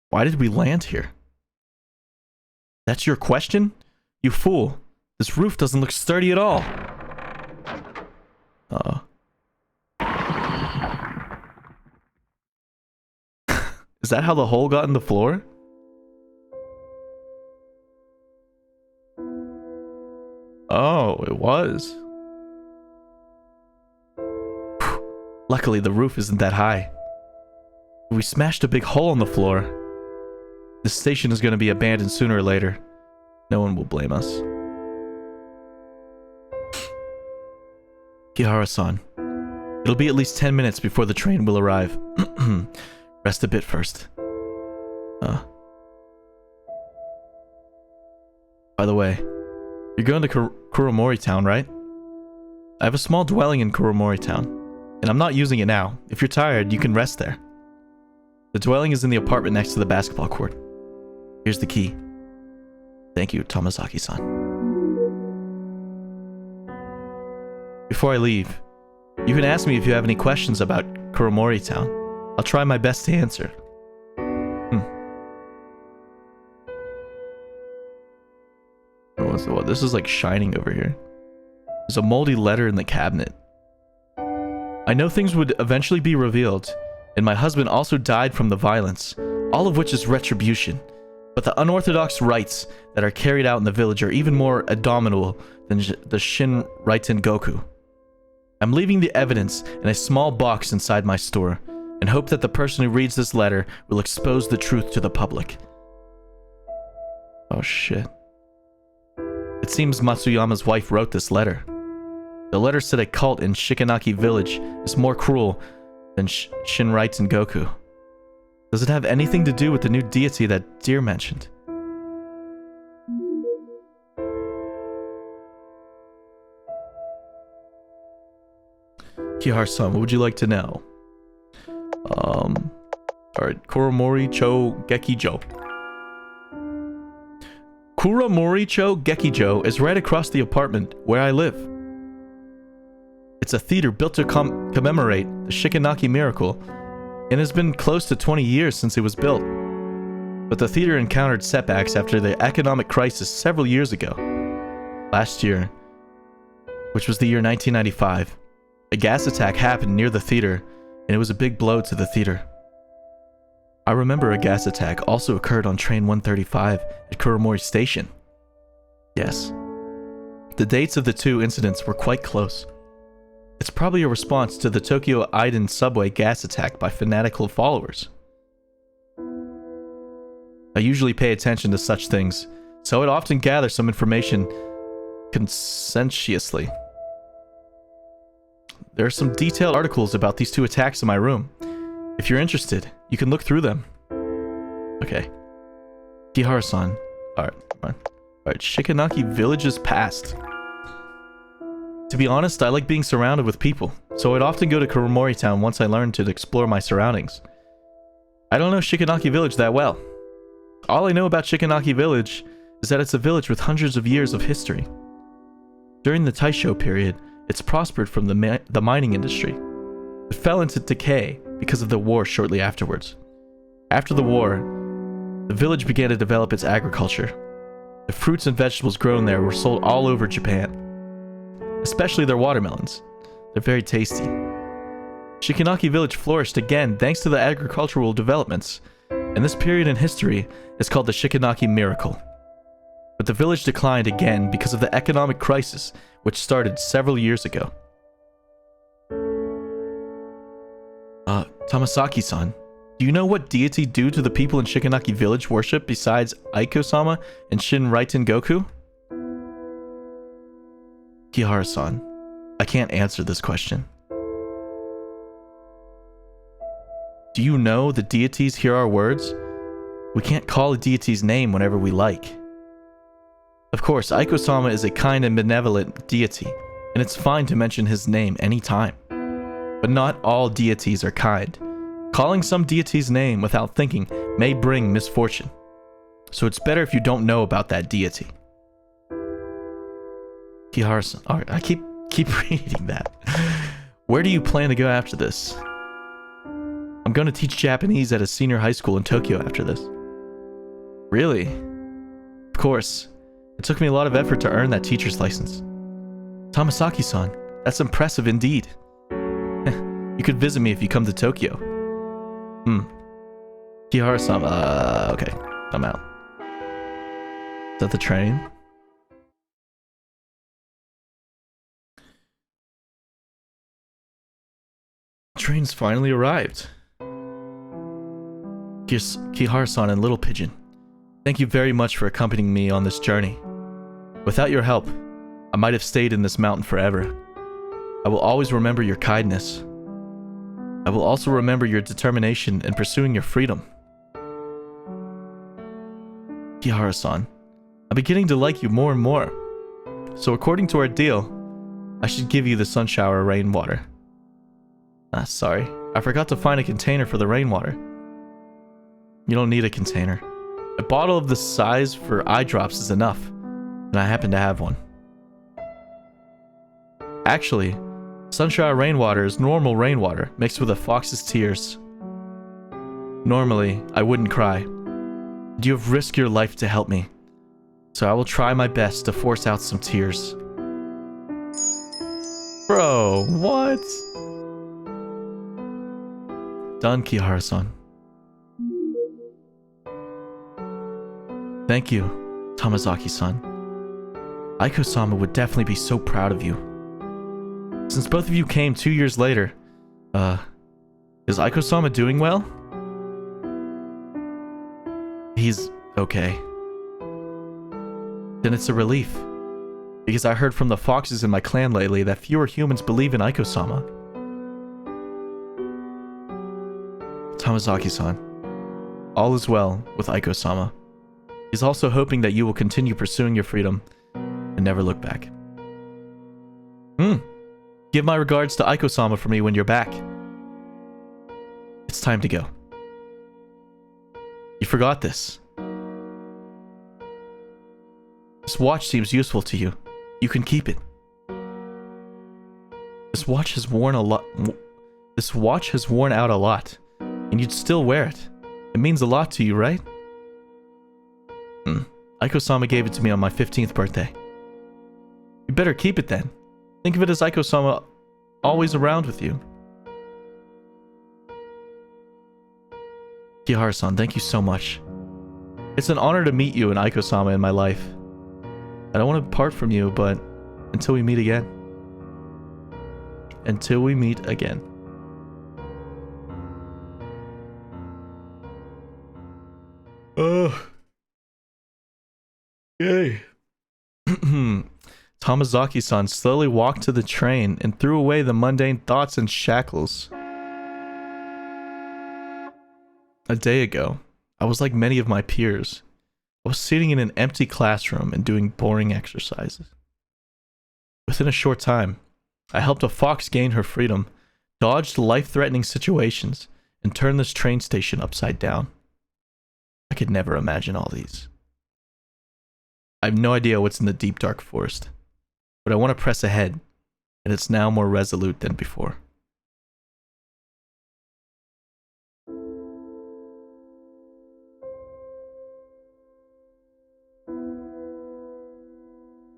Why did we land here? That's your question? You fool. This roof doesn't look sturdy at all. Uh-oh. Is that how the hole got in the floor? Oh, it was. Luckily, the roof isn't that high. We smashed a big hole in the floor. This station is going to be abandoned sooner or later. No one will blame us. Kihara-san, it'll be at least 10 minutes before the train will arrive. Rest a bit first. By the way, you're going to Kuromori Town, right? I have a small dwelling in Kuromori Town, and I'm not using it now. If you're tired, you can rest there. The dwelling is in the apartment next to the basketball court. Here's the key. Thank you, Tamasaki-san. Before I leave, you can ask me if you have any questions about Kuromori Town. I'll try my best to answer. What? This is like shining over here. There's a moldy letter in the cabinet. I know things would eventually be revealed, and my husband also died from the violence, all of which is retribution. But the unorthodox rites that are carried out in the village are even more abominable than the Shinraiten Goku. I'm leaving the evidence in a small box inside my store, and hope that the person who reads this letter will expose the truth to the public. Oh shit. It seems Matsuyama's wife wrote this letter. The letter said a cult in Shikanaki village is more cruel than Shinraiten Goku. Does it have anything to do with the new deity that Deer mentioned? Kihara-san, what would you like to know? Alright, Kuromori Cho Gekijo. Kuromori Cho Gekijo is right across the apartment where I live. It's a theater built to commemorate the Shikanaki miracle, and has been close to 20 years since it was built. But the theater encountered setbacks after the economic crisis several years ago. Last year, which was the year 1995, a gas attack happened near the theater, and it was a big blow to the theater. I remember a gas attack also occurred on train 135 at Kuromori Station. Yes. The dates of the two incidents were quite close. It's probably a response to the Tokyo Aiden subway gas attack by fanatical followers. I usually pay attention to such things, so I'd often gather some information conscientiously. There are some detailed articles about these two attacks in my room. If you're interested, you can look through them. Okay. Kihara-san. Alright, Shikanaki village is past. To be honest, I like being surrounded with people, so I'd often go to Kuromori Town once I learned to explore my surroundings. I don't know Shikanaki village that well. All I know about Shikanaki village is that it's a village with hundreds of years of history. During the Taisho period, it's prospered from the mining industry. It fell into decay because of the war shortly afterwards. After the war, the village began to develop its agriculture. The fruits and vegetables grown there were sold all over Japan, especially their watermelons. They're very tasty. Shikanaki village flourished again thanks to the agricultural developments, and this period in history is called the Shikanaki Miracle. But the village declined again because of the economic crisis, which started several years ago. Tamasaki-san, do you know what deity due to the people in Shikanaki village worship besides Aiko-sama and Shin Raiten Goku? Kihara-san, I can't answer this question. Do you know the deities hear our words? We can't call a deity's name whenever we like. Of course, Aiko-sama is a kind and benevolent deity, and it's fine to mention his name anytime. But not all deities are kind. Calling some deity's name without thinking may bring misfortune. So it's better if you don't know about that deity. Kihara-san, I keep reading that. Where do you plan to go after this? I'm going to teach Japanese at a senior high school in Tokyo after this. Really? Of course. It took me a lot of effort to earn that teacher's license. Tamasaki-san, that's impressive indeed. You could visit me if you come to Tokyo. Kihara-san, okay. I'm out. Is that the train? The train's finally arrived. Kihara-san and Little Pigeon, thank you very much for accompanying me on this journey. Without your help, I might have stayed in this mountain forever. I will always remember your kindness. I will also remember your determination in pursuing your freedom. Kihara-san, I'm beginning to like you more and more. So according to our deal, I should give you the sun shower rainwater. Sorry, I forgot to find a container for the rainwater. You don't need a container. A bottle of the size for eye drops is enough, and I happen to have one. Actually, sunshine rainwater is normal rainwater mixed with a fox's tears. Normally, I wouldn't cry, but you have risked your life to help me, so I will try my best to force out some tears. Bro, what? Done, Kihara-san. Thank you, Tamazaki-san. Aiko-sama would definitely be so proud of you. Since both of you came 2 years later, is Aiko-sama doing well? He's okay. Then it's a relief, because I heard from the foxes in my clan lately that fewer humans believe in Aiko-sama. Tamazaki-san, all is well with Aiko-sama. He's also hoping that you will continue pursuing your freedom and never look back. Give my regards to Aiko-sama for me when you're back. It's time to go. You forgot this. This watch seems useful to you. You can keep it. This watch has worn out a lot, and you'd still wear it. It means a lot to you, right? Aiko-sama gave it to me on my 15th birthday. You better keep it then. Think of it as Aiko-sama always around with you. Kihara-san, thank you so much. It's an honor to meet you and Aiko-sama in my life. I don't want to part from you, but until we meet again. Until we meet again. Yay. Tamazaki-san slowly walked to the train and threw away the mundane thoughts and shackles. A day ago, I was like many of my peers. I was sitting in an empty classroom and doing boring exercises. Within a short time, I helped a fox gain her freedom, dodged life-threatening situations, and turned this train station upside down. I could never imagine all these. I have no idea what's in the deep dark forest, but I want to press ahead and it's now more resolute than before.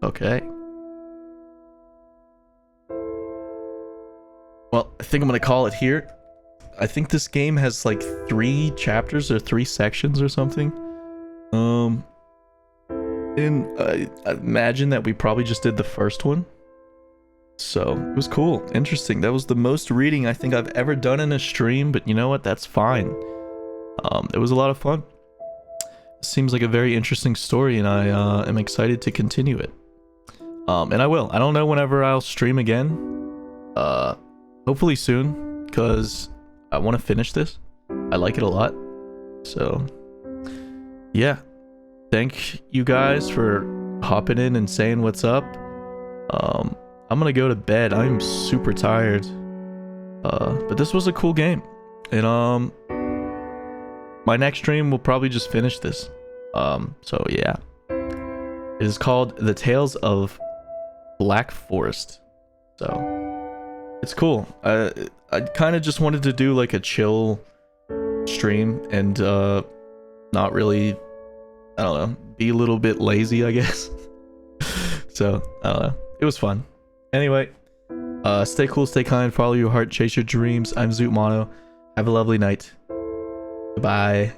Okay. Well, I think I'm gonna call it here. I think this game has like 3 chapters or 3 sections or something. And I imagine that we probably just did the first one. So it was cool, interesting. That was the most reading I think I've ever done in a stream, but you know what? That's fine. It was a lot of fun. Seems like a very interesting story, and I am excited to continue it. And I will. I don't know whenever I'll stream again. Hopefully soon, because I want to finish this. I like it a lot. So, yeah. Thank you guys for hopping in and saying what's up. I'm gonna go to bed. I'm super tired. But this was a cool game. And my next stream will probably just finish this. So yeah. It is called The Tales of Black Forest. So it's cool. I kind of just wanted to do like a chill stream and not really, I don't know, be a little bit lazy, I guess. So I don't know, it was fun. Anyway, stay cool, stay kind, follow your heart, chase your dreams. I'm Zoot Mono. Have a lovely night. Goodbye.